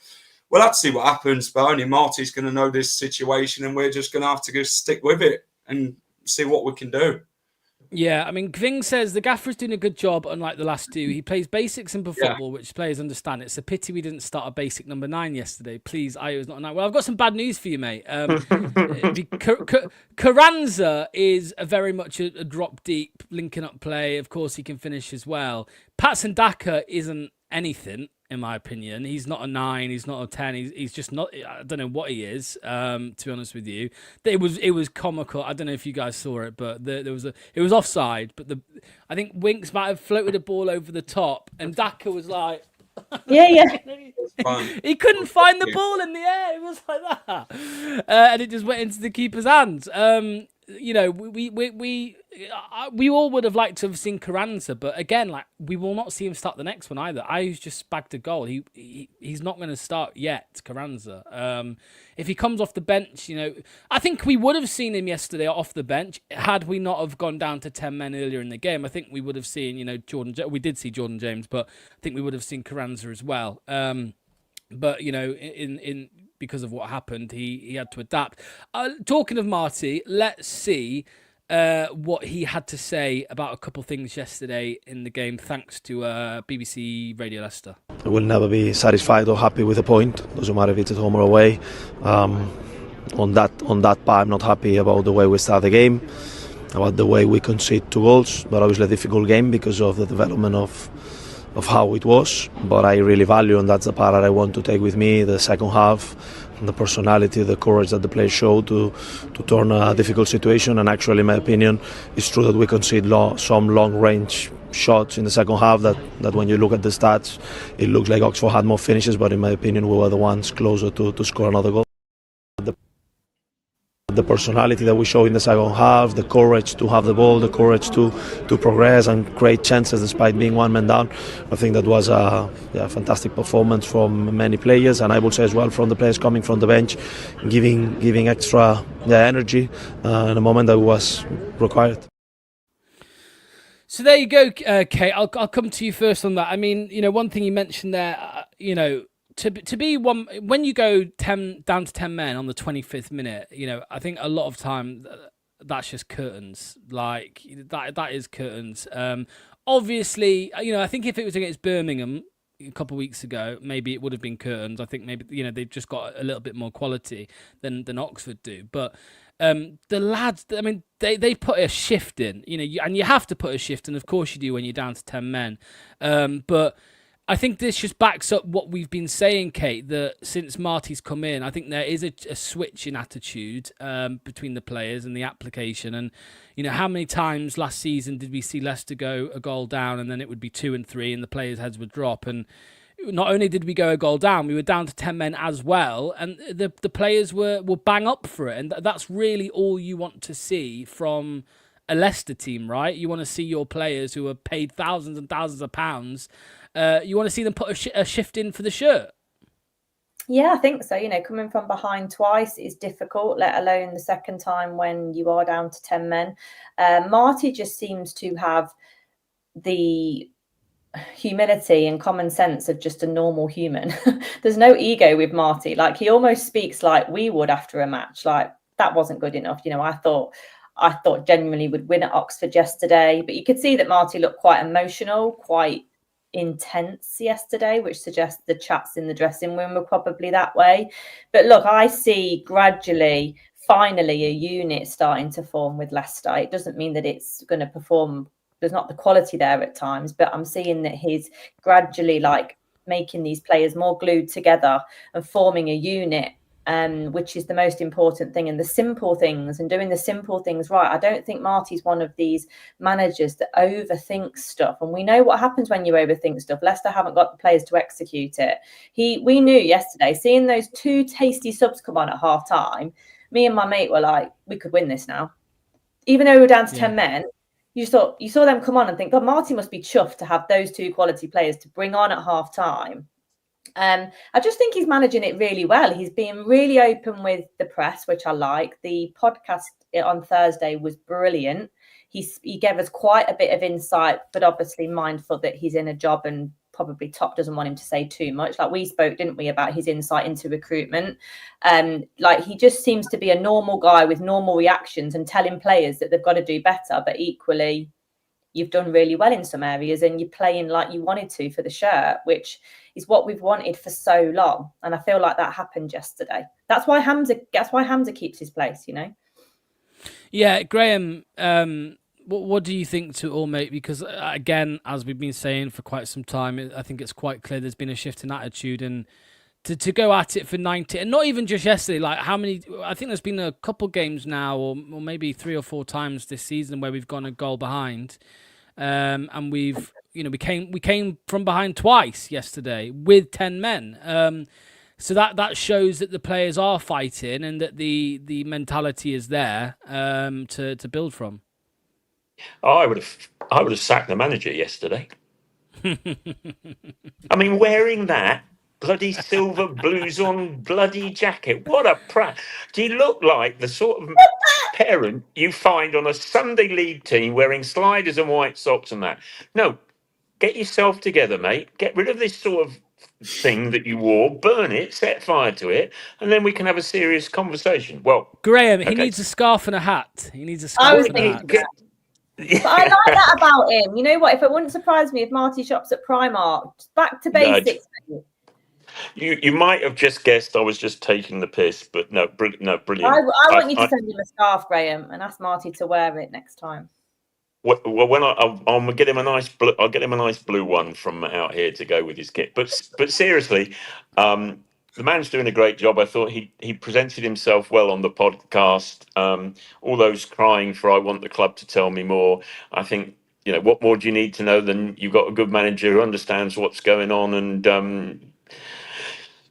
we'll have to see what happens. But only Marty's going to know this situation, and we're just going to have to just stick with it and see what we can do. Yeah, I mean, Kving says the gaffer's doing a good job, unlike the last two. He plays basic simple football, which players understand. It's a pity we didn't start a basic number 9 yesterday. Please, Io's not a 9. Well, I've got some bad news for you, mate. Carranza is very much a drop deep, linking up play. Of course, he can finish as well. Patson Daka isn't anything, in my opinion. He's not a 9. He's not a 10. He's just not. I don't know what he is. To be honest with you, it was comical. I don't know if you guys saw it, but it was offside. But I think Winks might have floated a ball over the top, and Daka was like, yeah. He couldn't find the ball in the air. It was like that, and it just went into the keeper's hands. we all would have liked to have seen Carranza, but again, like, we will not see him start the next one either. Ayew's just bagged a goal. He's not going to start yet, Carranza. If he comes off the bench, I think we would have seen him yesterday off the bench had we not have gone down to 10 men earlier in the game. I think we would have seen, Jordan. We did see Jordan James, but I think we would have seen Carranza as well. But in because of what happened, he had to adapt. Talking of Marty, let's see what he had to say about a couple of things yesterday in the game, thanks to BBC Radio Leicester. I will never be satisfied or happy with a point. Doesn't matter if it's at home or away. On that part, I'm not happy about the way we start the game, about the way we concede 2 goals. But obviously a difficult game because of the development of how it was, but I really value, and that's the part that I want to take with me, the second half, the personality, the courage that the players showed to turn a difficult situation. And actually, in my opinion, it's true that we concede some long-range shots in the second half that when you look at the stats, it looks like Oxford had more finishes, but in my opinion, we were the ones closer to score another goal. The personality that we show in the second half, the courage to have the ball, the courage to progress and create chances despite being 1 man down. I think that was a fantastic performance from many players, and I would say as well from the players coming from the bench, giving extra energy in a moment that was required. So there you go, Kate. I'll come to you first on that. I mean, one thing you mentioned there, To be one, when you go down to 10 men on the 25th minute, I think a lot of time that's just curtains. Like that is curtains. Obviously, I think if it was against Birmingham a couple of weeks ago, maybe it would have been curtains. I think maybe they've just got a little bit more quality than Oxford do. But the lads, I mean, they put a shift in. And you have to put a shift in. Of course you do when you're down to 10 men. But I think this just backs up what we've been saying, Kate, that since Marty's come in, I think there is a switch in attitude between the players and the application. And, how many times last season did we see Leicester go a goal down and then it would be 2 and 3 and the players' heads would drop? And not only did we go a goal down, we were down to 10 men as well. And the players were bang up for it. And that's really all you want to see from a Leicester team, right? You want to see your players who are paid thousands and thousands of pounds. You want to see them put a shift in for the shirt. Yeah, I think so. Coming from behind twice is difficult, let alone the second time when you are down to 10 men. Marty just seems to have the humility and common sense of just a normal human. There's no ego with Marty. Like, he almost speaks like we would after a match. Like, that wasn't good enough. I thought genuinely would win at Oxford yesterday, but you could see that Marty looked quite emotional, quite intense yesterday, which suggests the chats in the dressing room were probably that way. But look, I see gradually, finally, a unit starting to form with Leicester. It doesn't mean that it's going to perform. There's not the quality there at times, but I'm seeing that he's gradually making these players more glued together and forming a unit. Which is the most important thing, and the simple things and doing the simple things right. I don't think Marty's one of these managers that overthinks stuff, and we know what happens when you overthink stuff. Leicester haven't got the players to execute it. We knew yesterday, seeing those 2 tasty subs come on at half time, me and my mate were like, we could win this now. Even though we were down to 10 men, you saw them come on and think, God, Marty must be chuffed to have those 2 quality players to bring on at half time. I just think he's managing it really well. He's being really open with the press, which I like. The podcast on Thursday was brilliant. He gave us quite a bit of insight, but obviously mindful that he's in a job and probably Top doesn't want him to say too much. Like, we spoke, didn't we, about his insight into recruitment. He just seems to be a normal guy with normal reactions and telling players that they've got to do better, but equally you've done really well in some areas and you're playing like you wanted to for the shirt, which is what we've wanted for so long. And I feel like that happened yesterday. That's why Hamza keeps his place, Yeah, Graham, what do you think to all, mate? Because again, as we've been saying for quite some time, I think it's quite clear there's been a shift in attitude, and to go at it for 90, and not even just yesterday, I think there's been a couple games now, or maybe 3 or 4 times this season where we've gone a goal behind, and we came from behind twice yesterday with 10 men. So that shows that the players are fighting and that the mentality is there to build from. I would have sacked the manager yesterday. I mean, wearing that bloody silver blouson bloody jacket. What a prat. Do you look like the sort of parent you find on a Sunday league team wearing sliders and white socks and that? No, get yourself together, mate. Get rid of this sort of thing that you wore, burn it, set fire to it, and then we can have a serious conversation. Well, Graham, he okay. needs a scarf and a hat. He needs a I scarf was and a hat. thinking But I like that about him. You know what? If it wouldn't surprise me if Marty shops at Primark, back to basics. You might have just guessed I was just taking the piss, but no, brilliant. I want you to send him a scarf, Graham, and ask Marty to wear it next time. Well, when I'll get him a nice blue, I'll get him a nice blue one from out here to go with his kit. But seriously, the man's doing a great job. I thought he presented himself well on the podcast. All those crying for "I want the club to tell me more." I think, you know, what more do you need to know than you've got a good manager who understands what's going on and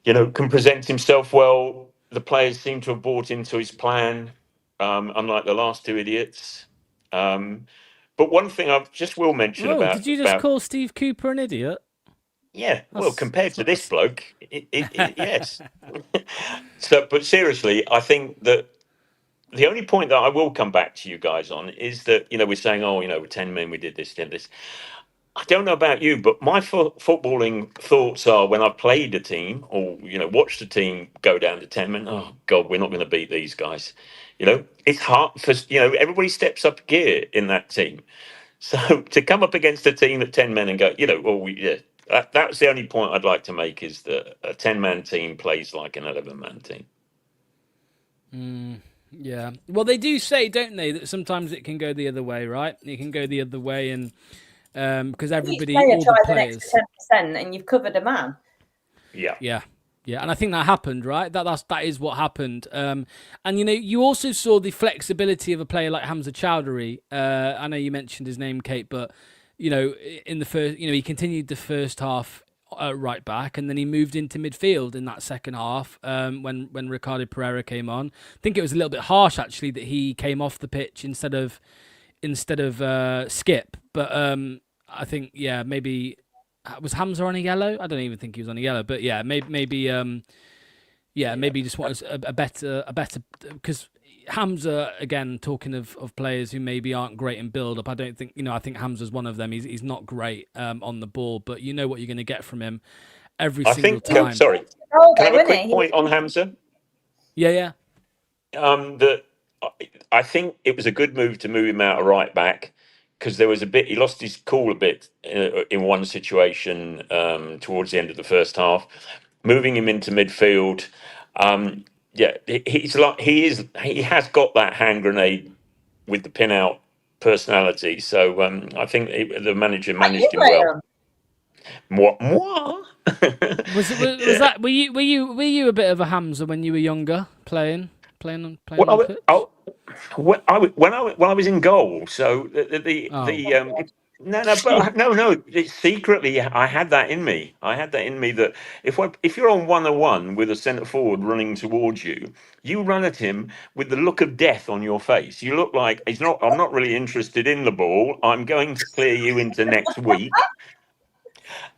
you know, can present himself well. The players seem to have bought into his plan, unlike the last two idiots. But one thing I just will mention about... Did you just call Steve Cooper an idiot? Yeah, well, compared to this bloke, yes. But seriously, I think that the only point that I will come back to you guys on is that, you know, we're saying, oh, you know, 10 men, we did this, did this. I don't know about you, but my footballing thoughts are when I've played a team or, you know, watched a team go down to 10 men, oh, God, we're not going to beat these guys. You know, it's hard for, you know, everybody steps up gear in that team. So to come up against a team at 10 men and go, you know, that's the only point I'd like to make is that a 10-man team plays like an 11-man team. Yeah. Well, they do say, don't they, that sometimes it can go the other way, right? It can go the other way and because everybody, all the players... an extra 10% and you've covered a man. Yeah. Yeah, and I think that happened, right? That is what happened. And, you know, you also saw the flexibility of a player like Hamza Chowdhury. I know you mentioned his name, Kate, but, you know, in the first, you know, he continued the first half right back, and then he moved into midfield in that second half when Ricardo Pereira came on. I think it was a little bit harsh, actually, that he came off the pitch instead of Skip. But I think, yeah, maybe... Was Hamza on a yellow? I don't even think he was on a yellow, but yeah, maybe he just wants a better because Hamza, again, talking of players who maybe aren't great in build up. I don't think, you know, I think Hamza's one of them. He's not great on the ball, but you know what you're going to get from him every single time. Sorry, can I have a quick point on Hamza? Yeah. That I think it was a good move to move him out of right back. Because there was he lost his cool a bit in one situation towards the end of the first half. Moving him into midfield, he has got that hand grenade with the pin out personality. So I think the manager managed him well. Moi. Was that? Were you a bit of a Hamza when you were younger, playing on pitch? When I was in goal, so no. Secretly, I had that in me. That if you're on 1-on-1 with a centre forward running towards you, you run at him with the look of death on your face. You look like I'm not really interested in the ball. I'm going to clear you into next week.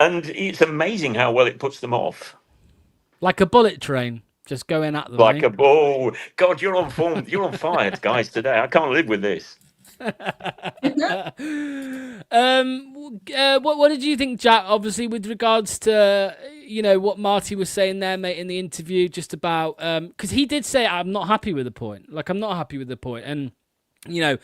And it's amazing how well it puts them off. Like a bullet train. Just going at them. Like a ball. God, you're on form. You're on fire, guys, today. I can't live with this. What did you think, Jack? Obviously, with regards to, you know, what Marty was saying there, mate, in the interview, just about because he did say, I'm not happy with the point. Like, I'm not happy with the point. And, you know,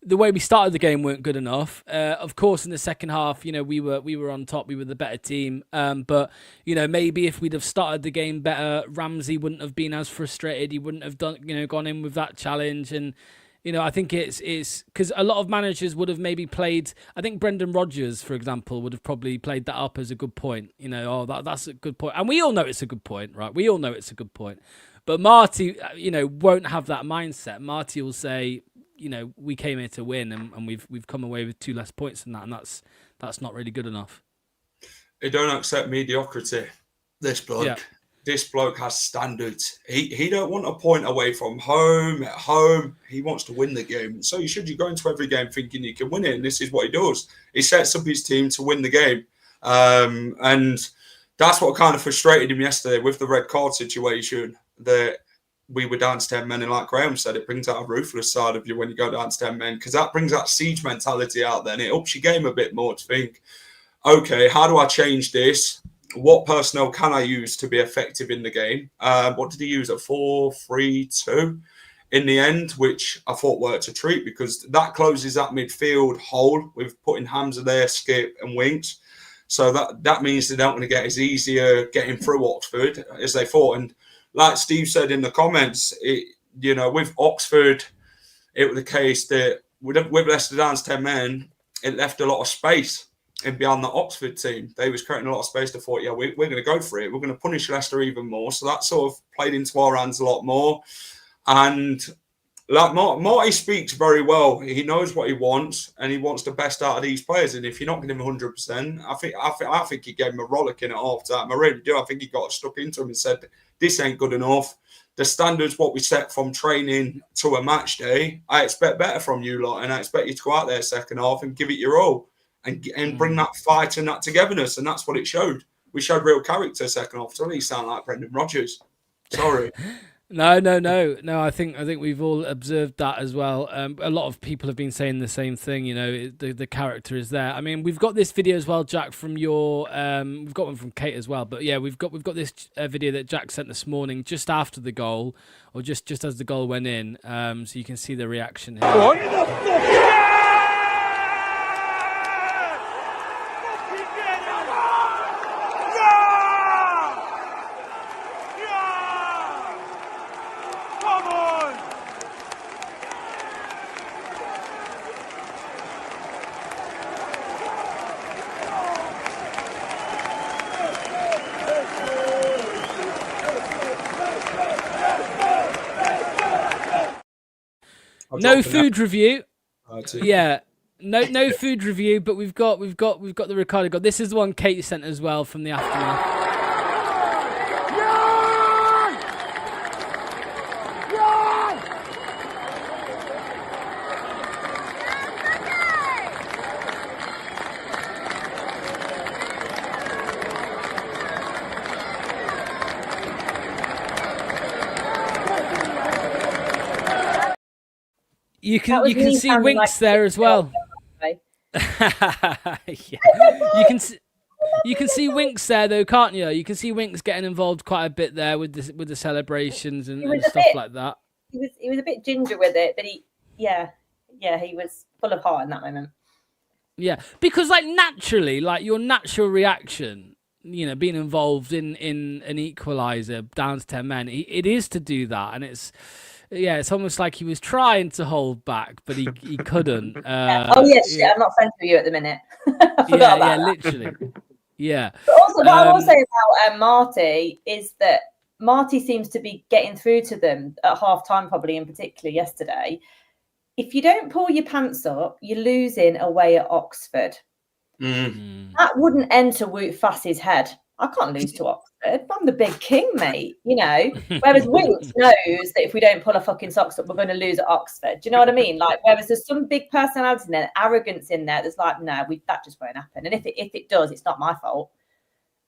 the way we started the game weren't good enough. Of course, in the second half, you know, we were on top. We were the better team. But, you know, maybe if we'd have started the game better, Ramsey wouldn't have been as frustrated. He wouldn't have gone in with that challenge. And, you know, I think it's because a lot of managers would have maybe played. I think Brendan Rodgers, for example, would have probably played that up as a good point. You know, that's a good point. And we all know it's a good point, right? We all know it's a good point. But Marty, you know, won't have that mindset. Marty will say, you know, we came here to win, and we've come away with 2 less points than that, and that's not really good enough. He don't accept mediocrity, this bloke. Yeah. this bloke has standards. He don't want a point away from home, at home. He wants to win the game. So you go into every game thinking you can win it. And this is what he does. He sets up his team to win the game. And that's what kind of frustrated him yesterday with the red card situation, that we were down to 10 men. And like Graham said, it brings out a ruthless side of you when you go down to 10 men, because that brings that siege mentality out there. And it ups your game a bit more to think, okay, how do I change this? What personnel can I use to be effective in the game? What did he use at 4-3-2 in the end, which I thought worked a treat, because that closes that midfield hole with putting Hamza there, Skip and Winks. So that means they don't want to get as easier getting through Oxford as they thought. And like Steve said in the comments, with Oxford, it was the case that with Leicester down to 10 men, it left a lot of space and beyond the Oxford team. They was creating a lot of space. They thought, we're going to go for it. We're going to punish Leicester even more. So that sort of played into our hands a lot more. And like Marty speaks very well. He knows what he wants, and he wants the best out of these players. And if you're not giving him 100%, I think he gave him a rollicking at half time. I really do. I think he got stuck into him and said, "This ain't good enough. The standards what we set from training to a match day, I expect better from you lot, and I expect you to go out there second half and give it your all." And bring that fight and that togetherness, and that's what it showed. We showed real character second half. So he sound like Brendan Rodgers. Sorry. No. I think we've all observed that as well. A lot of people have been saying the same thing. The character is there. I mean, we've got this video as well, Jack, from your. We've got one from Kate as well. But yeah, we've got this video that Jack sent this morning, just after the goal, or just as the goal went in. So you can see the reaction here. No food review. Yeah, no food review. But we've got the Ricardo goal. This is the one Kate sent as well from the aftermath. You can see Winks there as well. Yeah. You can see Winks there though, can't you? You can see Winks getting involved quite a bit there with the celebrations and stuff like that. He was a bit ginger with it, but he was full of heart in that moment. Yeah, because naturally, your natural reaction, being involved in an equaliser down to 10 men, it is to do that, and it's almost like he was trying to hold back, but he couldn't. I'm not friends with you at the minute. Literally. Yeah. But also, what I will say about Marty is that Marty seems to be getting through to them at half time, probably in particular yesterday. If you don't pull your pants up, you're losing away at Oxford. That wouldn't enter Wout Fass's head. I can't lose to Oxford. I'm the big king, mate. Whereas Winks knows that if we don't pull our fucking socks up, we're going to lose at Oxford. Do you know what I mean? Whereas there's some big personality in there, arrogance in there. That's no, that just won't happen. And if it does, it's not my fault.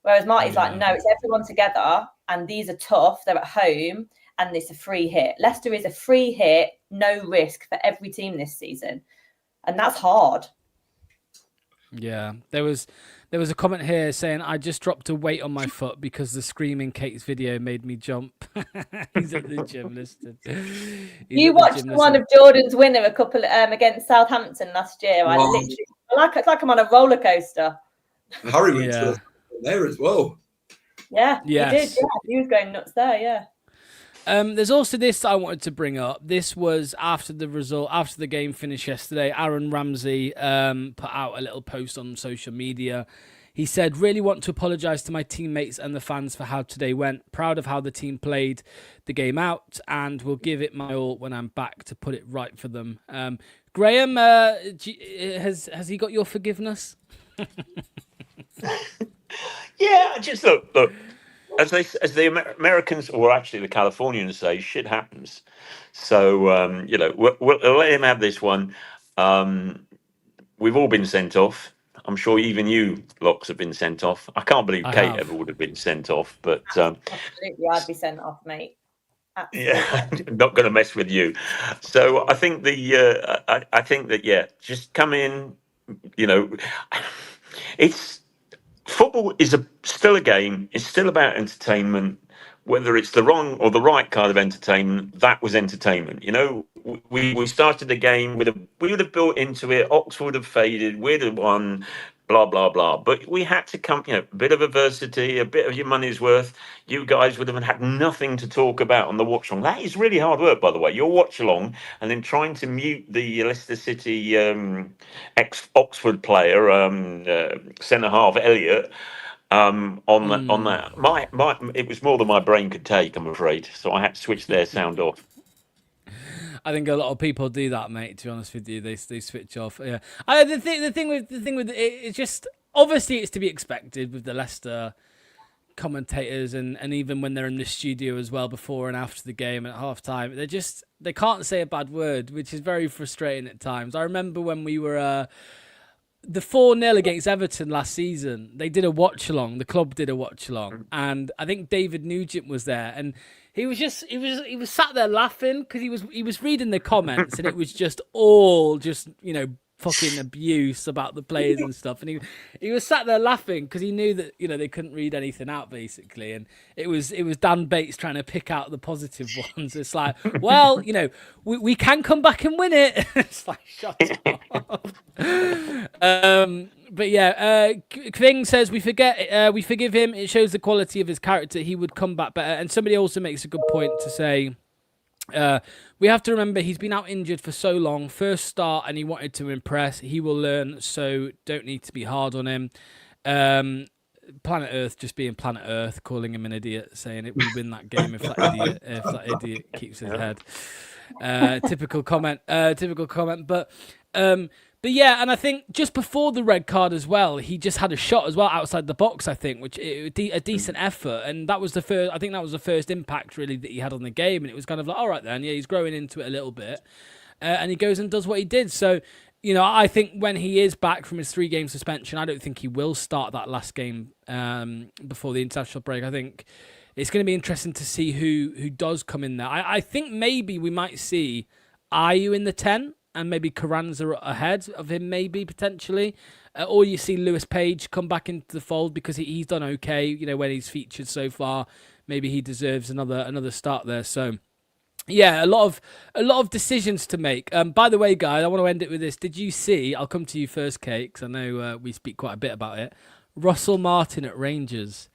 Whereas Marty's no, it's everyone together, and these are tough. They're at home, and it's a free hit. Leicester is a free hit, no risk for every team this season, and that's hard. Yeah, there was a comment here saying, "I just dropped a weight on my foot because the screaming Kate's video made me jump." He's at the gym listed. You watched one of Jordan's winner a couple against Southampton last year. It's like I'm on a roller coaster. Harry went there as well. Yeah, he did. Yeah, he was going nuts there. Yeah. There's also this I wanted to bring up. This was after the game finished yesterday. Aaron Ramsey put out a little post on social media. He said, "Really want to apologise to my teammates and the fans for how today went. Proud of how the team played the game out, and will give it my all when I'm back to put it right for them." Graham, has he got your forgiveness? Yeah, just look. as the Americans, or actually the Californians say, shit happens. So we'll let him have this one. We've all been sent off. I'm sure even you, Locks, have been sent off. I can't believe Kate ever would have been sent off, but absolutely, I'd be sent off, mate. Absolutely. Yeah, not going to mess with you. So I think I think that just come in. It's football is still a game. It's still about entertainment. Whether it's the wrong or the right kind of entertainment, that was entertainment. We started the game we would have built into it. Oxford would have faded. We'd have won. Blah blah blah. But we had to come. A bit of adversity, a bit of your money's worth. You guys would have had nothing to talk about on the watch along. That is really hard work, by the way. Your watch along and then trying to mute the Leicester City ex Oxford player, centre half Elliot. On that, my it was more than my brain could take, I'm afraid. So I had to switch their sound off. I think a lot of people do that, mate. To be honest with you, they switch off. Yeah, the thing with it, it's just obviously it's to be expected with the Leicester commentators and even when they're in the studio as well before and after the game and at half time, they can't say a bad word, which is very frustrating at times. I remember when we were the 4-0 against Everton last season, they did a watch along. The club did a watch along, and I think David Nugent was there, and he was sat there laughing because he was reading the comments, and it was just all fucking abuse about the players and stuff, and he was sat there laughing because he knew that they couldn't read anything out basically, and it was Dan Bates trying to pick out the positive ones. It's like, well, we can come back and win it. It's like, shut up. But yeah, Thing says we forgive him. It shows the quality of his character. He would come back better. And somebody also makes a good point to say, we have to remember he's been out injured for so long. First start, and he wanted to impress. He will learn, so don't need to be hard on him. Planet Earth just being Planet Earth, calling him an idiot, saying it will win that game if that idiot keeps his head. Typical comment. But yeah, and I think just before the red card as well, he just had a shot as well outside the box, I think, which a decent effort. And that was the first, I think that was the first impact really that he had on the game. And it was kind of like, all right then, yeah, he's growing into it a little bit. And he goes and does what he did. So, I think when he is back from his 3-game suspension, I don't think he will start that last game before the international break. I think it's going to be interesting to see who does come in there. I think maybe we might see Ayew in the 10. And maybe Carranza ahead of him, maybe, potentially. Or you see Lewis Page come back into the fold because he's done okay, when he's featured so far. Maybe he deserves another start there. So, yeah, a lot of decisions to make. By the way, guys, I want to end it with this. Did you see, I'll come to you first, Kate, because I know we speak quite a bit about it. Russell Martin at Rangers.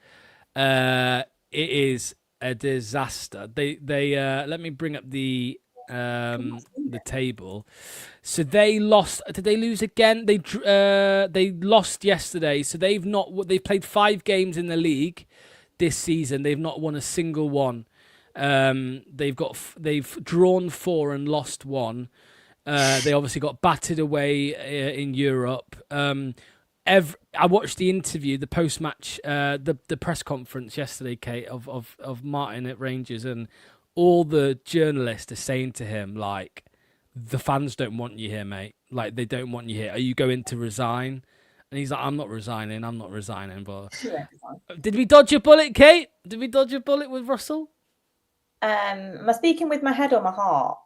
It is a disaster. They let me bring up the table. So they lost. Did they lose again? They lost yesterday. So they've played 5 games in the league this season. They've not won a single one. They've drawn 4 and lost 1. They obviously got battered away in Europe. I watched the interview, the post-match, the press conference yesterday, Kate, of Martin at Rangers, and all the journalists are saying to him, like, the fans don't want you here, mate. Like, they don't want you here. Are you going to resign? And he's like, I'm not resigning. But did we dodge a bullet, Kate? Did we dodge a bullet with Russell? Am I speaking with my head or my heart?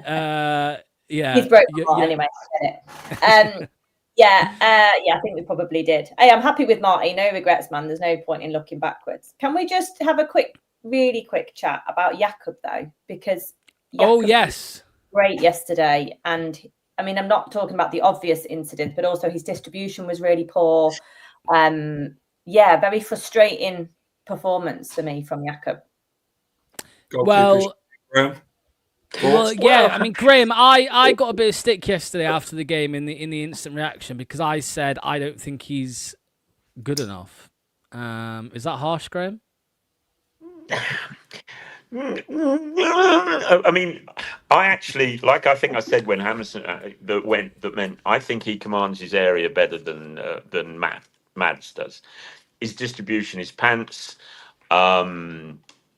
Yeah. He's broke my heart anyway. I I think we probably did. Hey, I'm happy with Marty. No regrets, man. There's no point in looking backwards. Can we just have a really quick chat about Jakub, though? Because Jakub yes, was great yesterday. And I mean, I'm not talking about the obvious incident, but also his distribution was really poor. Very frustrating performance for me from Jakub. Well, I mean, Graham, I got a bit of stick yesterday after the game in the instant reaction because I said I don't think he's good enough. Is that harsh, Graham? I mean, I actually, like I think I said when Hammerson I think he commands his area better than Mads does. his distribution is pants.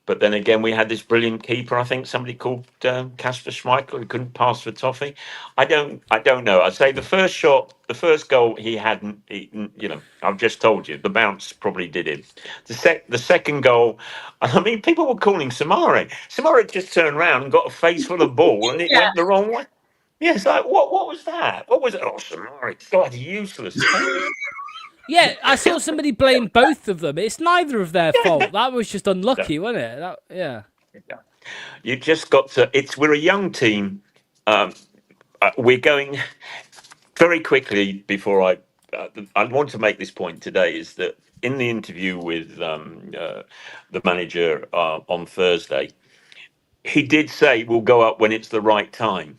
But then again, we had this brilliant keeper. I think somebody called Kasper Schmeichel who couldn't pass for toffee. I don't know. I'd say the first goal he hadn't. I've just told you the bounce probably did him. The second goal, I mean, people were calling Samari. Samari just turned around and got a face full of ball, and it went the wrong way. Yeah, it's like what was that? What was it? Oh, Samari, God, useless. Yeah, I saw somebody blame both of them. It's neither of their fault. That was just unlucky, wasn't it? Yeah. You just got to. We're a young team. We're going very quickly. Before I want to make this point today is that in the interview with the manager on Thursday, he did say we'll go up when it's the right time.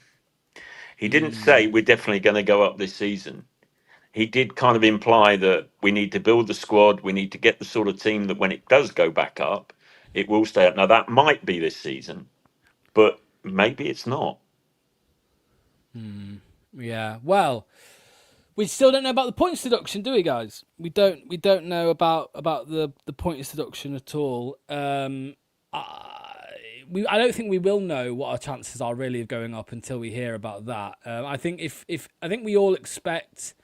He didn't say we're definitely going to go up this season. He did kind of imply that we need to build the squad. We need to get the sort of team that when it does go back up, it will stay up. Now, that might be this season, but maybe it's not. Yeah. Well, we still don't know about the points deduction, do we, guys? We don't know about the points deduction at all. I don't think we will know what our chances are really of going up until we hear about that. I think we'd all expect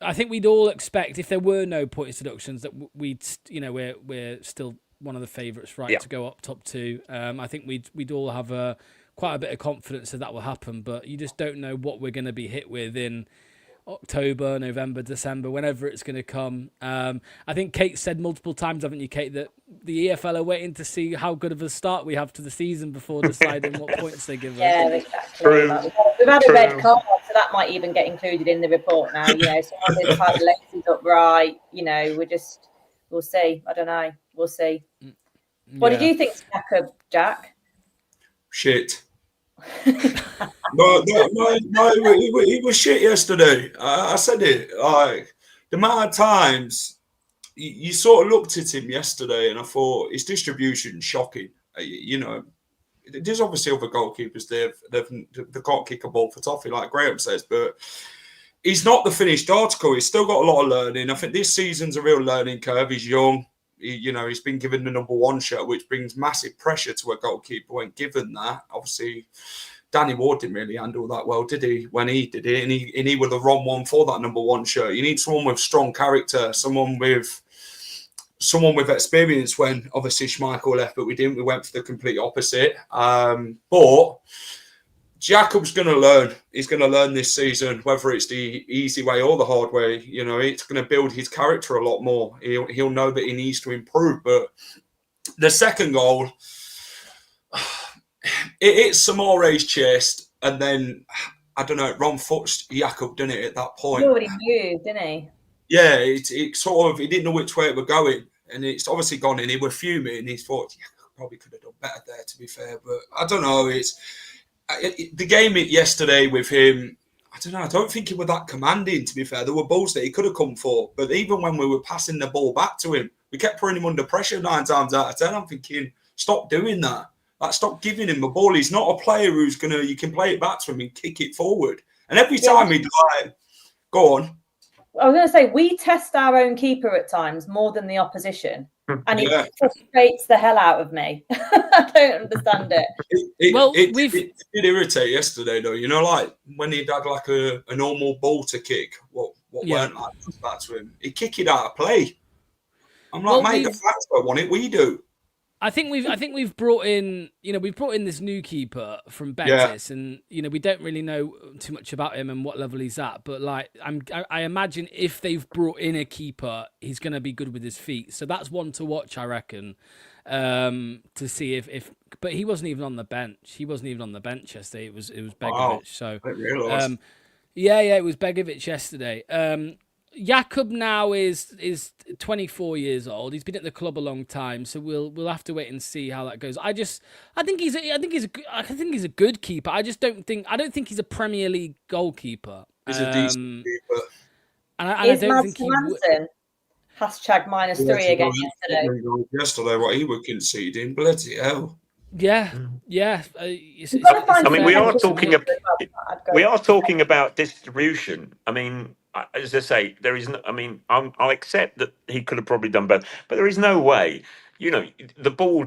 if there were no points deductions that we're still one of the favourites, right, to go up top two. I think we'd all have quite a bit of confidence that will happen, but you just don't know what we're going to be hit with in October, November, December, whenever it's going to come. I think Kate said multiple times, haven't you, Kate, that the EFL are waiting to see how good of a start we have to the season before deciding what points they give us. Yeah, exactly. We've had a red card, so that might even get included in the report now. Some of his tight legs is upright. We'll see. I don't know. We'll see. What did you think, Jack? Shit. No, he was shit yesterday. I said it. Like, the amount of times you sort of looked at him yesterday, and I thought his distribution shocking. There's obviously other goalkeepers they can't kick a ball for toffee, like Graham says, but he's not the finished article. He's still got a lot of learning. I think this season's a real learning curve. He's young. He's been given the number one shirt, which brings massive pressure to a goalkeeper when given that. Obviously, Danny Ward didn't really handle that well, did he, when he did it? And he was the wrong one for that number one shirt. You need someone with strong character, someone with experience. When obviously Schmeichel left, but we didn't. We went for the complete opposite. But Jakob's going to learn. He's going to learn this season, whether it's the easy way or the hard way. It's going to build his character a lot more. He'll know that he needs to improve. But the second goal, it hit Samare's chest, and then I don't know, wrong foot Jakob done it at that point. He already moved, didn't he? Yeah, it sort of, he didn't know which way it was going, and it's obviously gone in. He was fuming, and he thought, probably could have done better there, to be fair. But I don't know. The game yesterday with him, I don't know. I don't think he was that commanding, to be fair. There were balls that he could have come for, but even when we were passing the ball back to him, we kept putting him under pressure 9 times out of 10. I'm thinking, stop doing that. Like, stop giving him the ball. He's not a player who's you can play it back to him and kick it forward. And every time he'd go on. I was going to say, we test our own keeper at times more than the opposition. And it frustrates the hell out of me. I don't understand it. It did irritate yesterday, though. Like when he'd had like a normal ball to kick, what weren't like back to him. He'd kick it out of play. I'm like, mate, the fans don't want it. We do. I think we've brought in this new keeper from Betis, and we don't really know too much about him and what level he's at. But like, I imagine if they've brought in a keeper, he's going to be good with his feet. So that's one to watch, I reckon, to see if. But he wasn't even on the bench. He wasn't even on the bench yesterday. It was Begovic. Wow. So I realised. it was Begovic yesterday. Jakob now is 24 years old. He's been at the club a long time, so we'll have to wait and see how that goes. I think he's a good keeper. I don't think he's a Premier League goalkeeper. He's a decent keeper. And I don't think he would. Hashtag -3 again yesterday. Yesterday, what he was conceding, bloody hell. Yeah. I mean, we are talking about distribution. I mean, as I say, there is no, I mean, I'll accept that he could have probably done better, but there is no way, the ball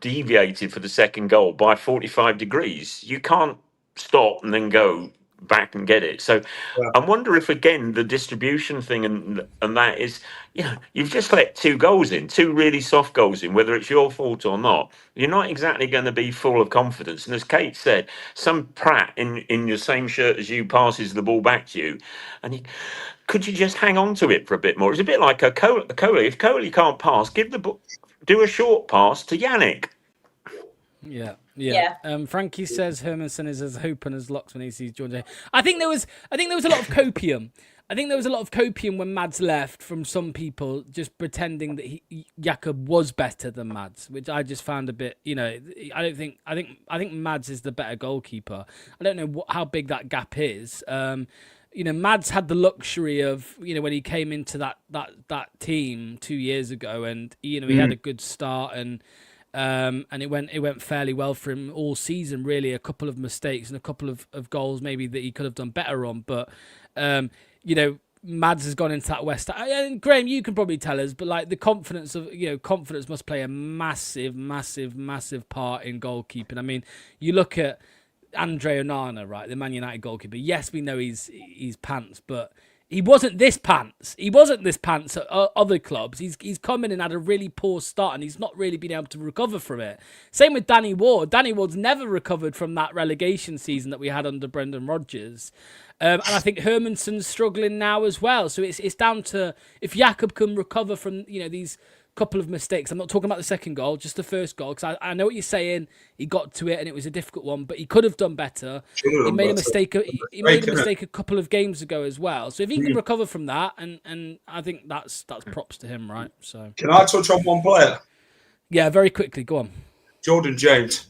deviated for the second goal by 45 degrees. You can't stop and then go back and get it. So Yeah. I wonder if, again, the distribution thing and that is, you've just let two goals in, two really soft goals in, whether it's your fault or not. You're not exactly going to be full of confidence. And as Kate said, some prat in your same shirt as you passes the ball back to you, and could you just hang on to it for a bit more? It's a bit like a Coley. If Coley can't pass, do a short pass to Yannick. Yeah. Yeah. Frankie says Hermanson is as open as locks when he sees Jordan. I think there was a lot of copium. I think there was a lot of copium when Mads left from some people just pretending that Jakob was better than Mads, which I just found a bit. I think Mads is the better goalkeeper. I don't know how big that gap is. Mads had the luxury of, when he came into that team 2 years ago, and he had a good start and it went fairly well for him all season. Really, a couple of mistakes and a couple of goals maybe that he could have done better on, but Mads has gone into that West. And Graham, you can probably tell us, but like the confidence must play a massive, massive, massive part in goalkeeping. I mean, you look at Andre Onana, right, the Man United goalkeeper. Yes, we know he's pants, but he wasn't this pants. He wasn't this pants at other clubs. He's come in and had a really poor start, and he's not really been able to recover from it. Same with Danny Ward. Danny Ward's never recovered from that relegation season that we had under Brendan Rodgers. And I think Hermanson's struggling now as well. So it's down to if Jakob can recover from these couple of mistakes. I'm not talking about the second goal, just the first goal, because I know what you're saying. He got to it and it was a difficult one, but he could have done better. He made a mistake. He made a mistake a couple of games ago as well. So if he can recover from that, and I think that's props to him, right? So can I touch on one player? Yeah, very quickly. Go on. Jordan James.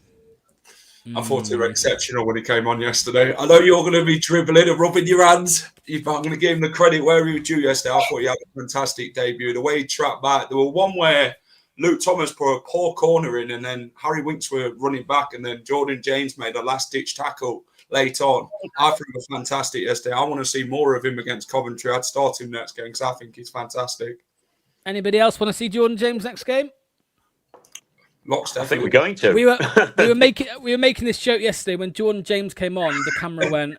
I thought he was exceptional when he came on yesterday. I know you're going to be dribbling and rubbing your hands. I'm going to give him the credit where he was due yesterday. I thought he had a fantastic debut. The way he trapped back. There was one where Luke Thomas put a poor corner in, and then Harry Winks were running back, and then Jordan James made a last-ditch tackle late on. I think it was fantastic yesterday. I want to see more of him against Coventry. I'd start him next game because I think he's fantastic. Anybody else want to see Jordan James next game? I think we're going to. We were making this joke yesterday when Jordan James came on. The camera went.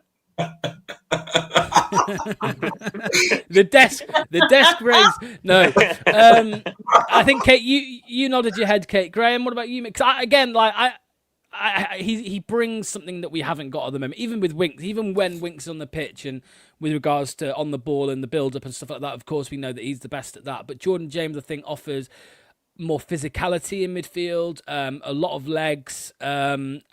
the desk raised. No, I think Kate, you nodded your head, Kate. Graham, what about you? Because he brings something that we haven't got at the moment. Even with Winks, even when Winks is on the pitch, and with regards to on the ball and the build up and stuff like that, of course we know that he's the best at that. But Jordan James, I think, offers more physicality in midfield, a lot of legs, and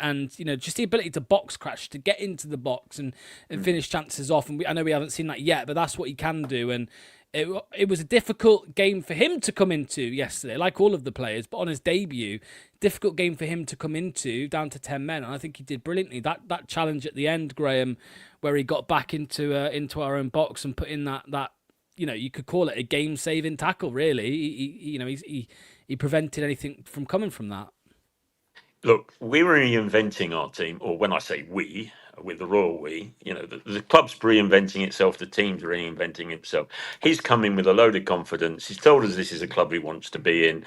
just the ability to box crash, to get into the box and finish chances off. And I know we haven't seen that yet, but that's what he can do. And it was a difficult game for him to come into yesterday, like all of the players. But on his debut, difficult game for him to come into, down to 10 men. And I think he did brilliantly. That challenge at the end, Graham, where he got back into our own box and put in that. You could call it a game-saving tackle, really. He prevented anything from coming from that. Look, we're reinventing our team, or when I say we, with the royal we, the club's reinventing itself, the team's reinventing itself. He's come in with a load of confidence. He's told us this is a club he wants to be in.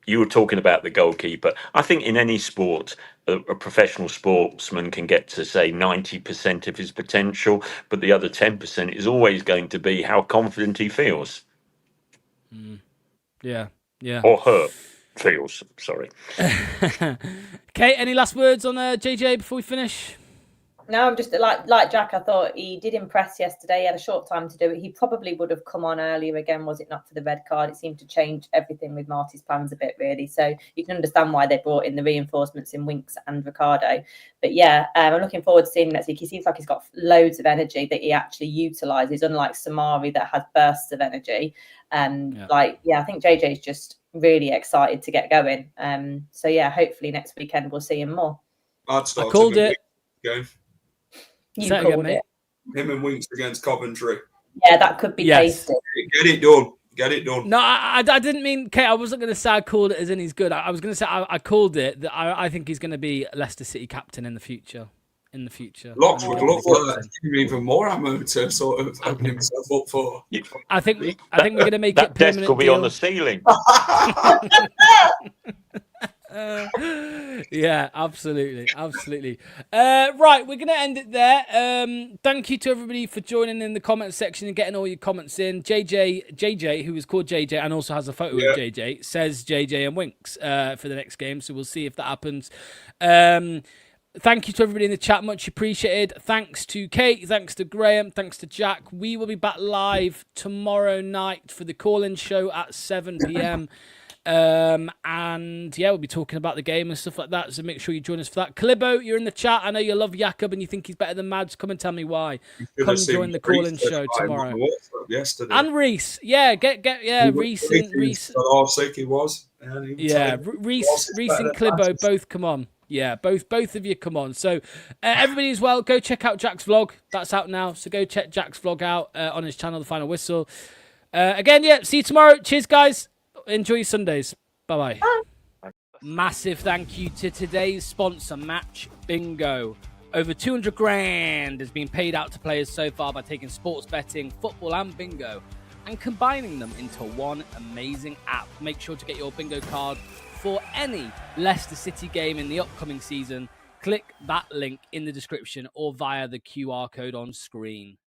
You were talking about the goalkeeper. I think in any sport, a professional sportsman can get to, say, 90% of his potential, but the other 10% is always going to be how confident he feels. Yeah. Or her feels, sorry. Kate, any last words on JJ before we finish? No, I'm just like Jack. I thought he did impress yesterday. He had a short time to do it. He probably would have come on earlier again, was it not for the red card. It seemed to change everything with Marty's plans a bit, really. So you can understand why they brought in the reinforcements in Winks and Ricardo. But yeah, I'm looking forward to seeing him next week. He seems like he's got loads of energy that he actually utilises, unlike Samari that has bursts of energy. I think JJ's just really excited to get going. So yeah, hopefully next weekend we'll see him more. I called it. You called it. Him and Winks against Coventry. Yeah, that could be tasty. Get it done. No, I didn't mean, Kate, I wasn't going to say I called it as in he's good. I was going to say I called it that I think he's going to be Leicester City captain in the future. in the future. Locks would love that. Give him even more ammo to sort of open himself up for. I think we're going to make it that desk permanent will be deal. on the ceiling. Yeah, absolutely. Right, we're going to end it there. Thank you to everybody for joining in the comment section and getting all your comments in. JJ, who is called JJ and also has a photo of JJ, says JJ and Winks for the next game. So we'll see if that happens. Thank you to everybody in the chat. Much appreciated. Thanks to Kate. Thanks to Graham. Thanks to Jack. We will be back live tomorrow night for the call-in show at 7 p.m. And yeah, we'll be talking about the game and stuff like that. So make sure you join us for that. Kalibo, you're in the chat. I know you love Jakob and you think he's better than Mads. Come and tell me why. Come join the call-in show tomorrow. Yesterday. And Reese. Yeah, Reese and Reese. How sick he was. Yeah, Reese and Kalibo both come on. Yeah, both of you come on. So everybody as well, go check out Jack's vlog. That's out now. So go check Jack's vlog out on his channel, The Final Whistle. Again, yeah, see you tomorrow. Cheers, guys. Enjoy your Sundays. Bye-bye. Massive thank you to today's sponsor, Match Bingo. Over 200 grand has been paid out to players so far by taking sports betting, football and bingo and combining them into one amazing app. Make sure to get your bingo card for any Leicester City game in the upcoming season. Click that link in the description or via the QR code on screen.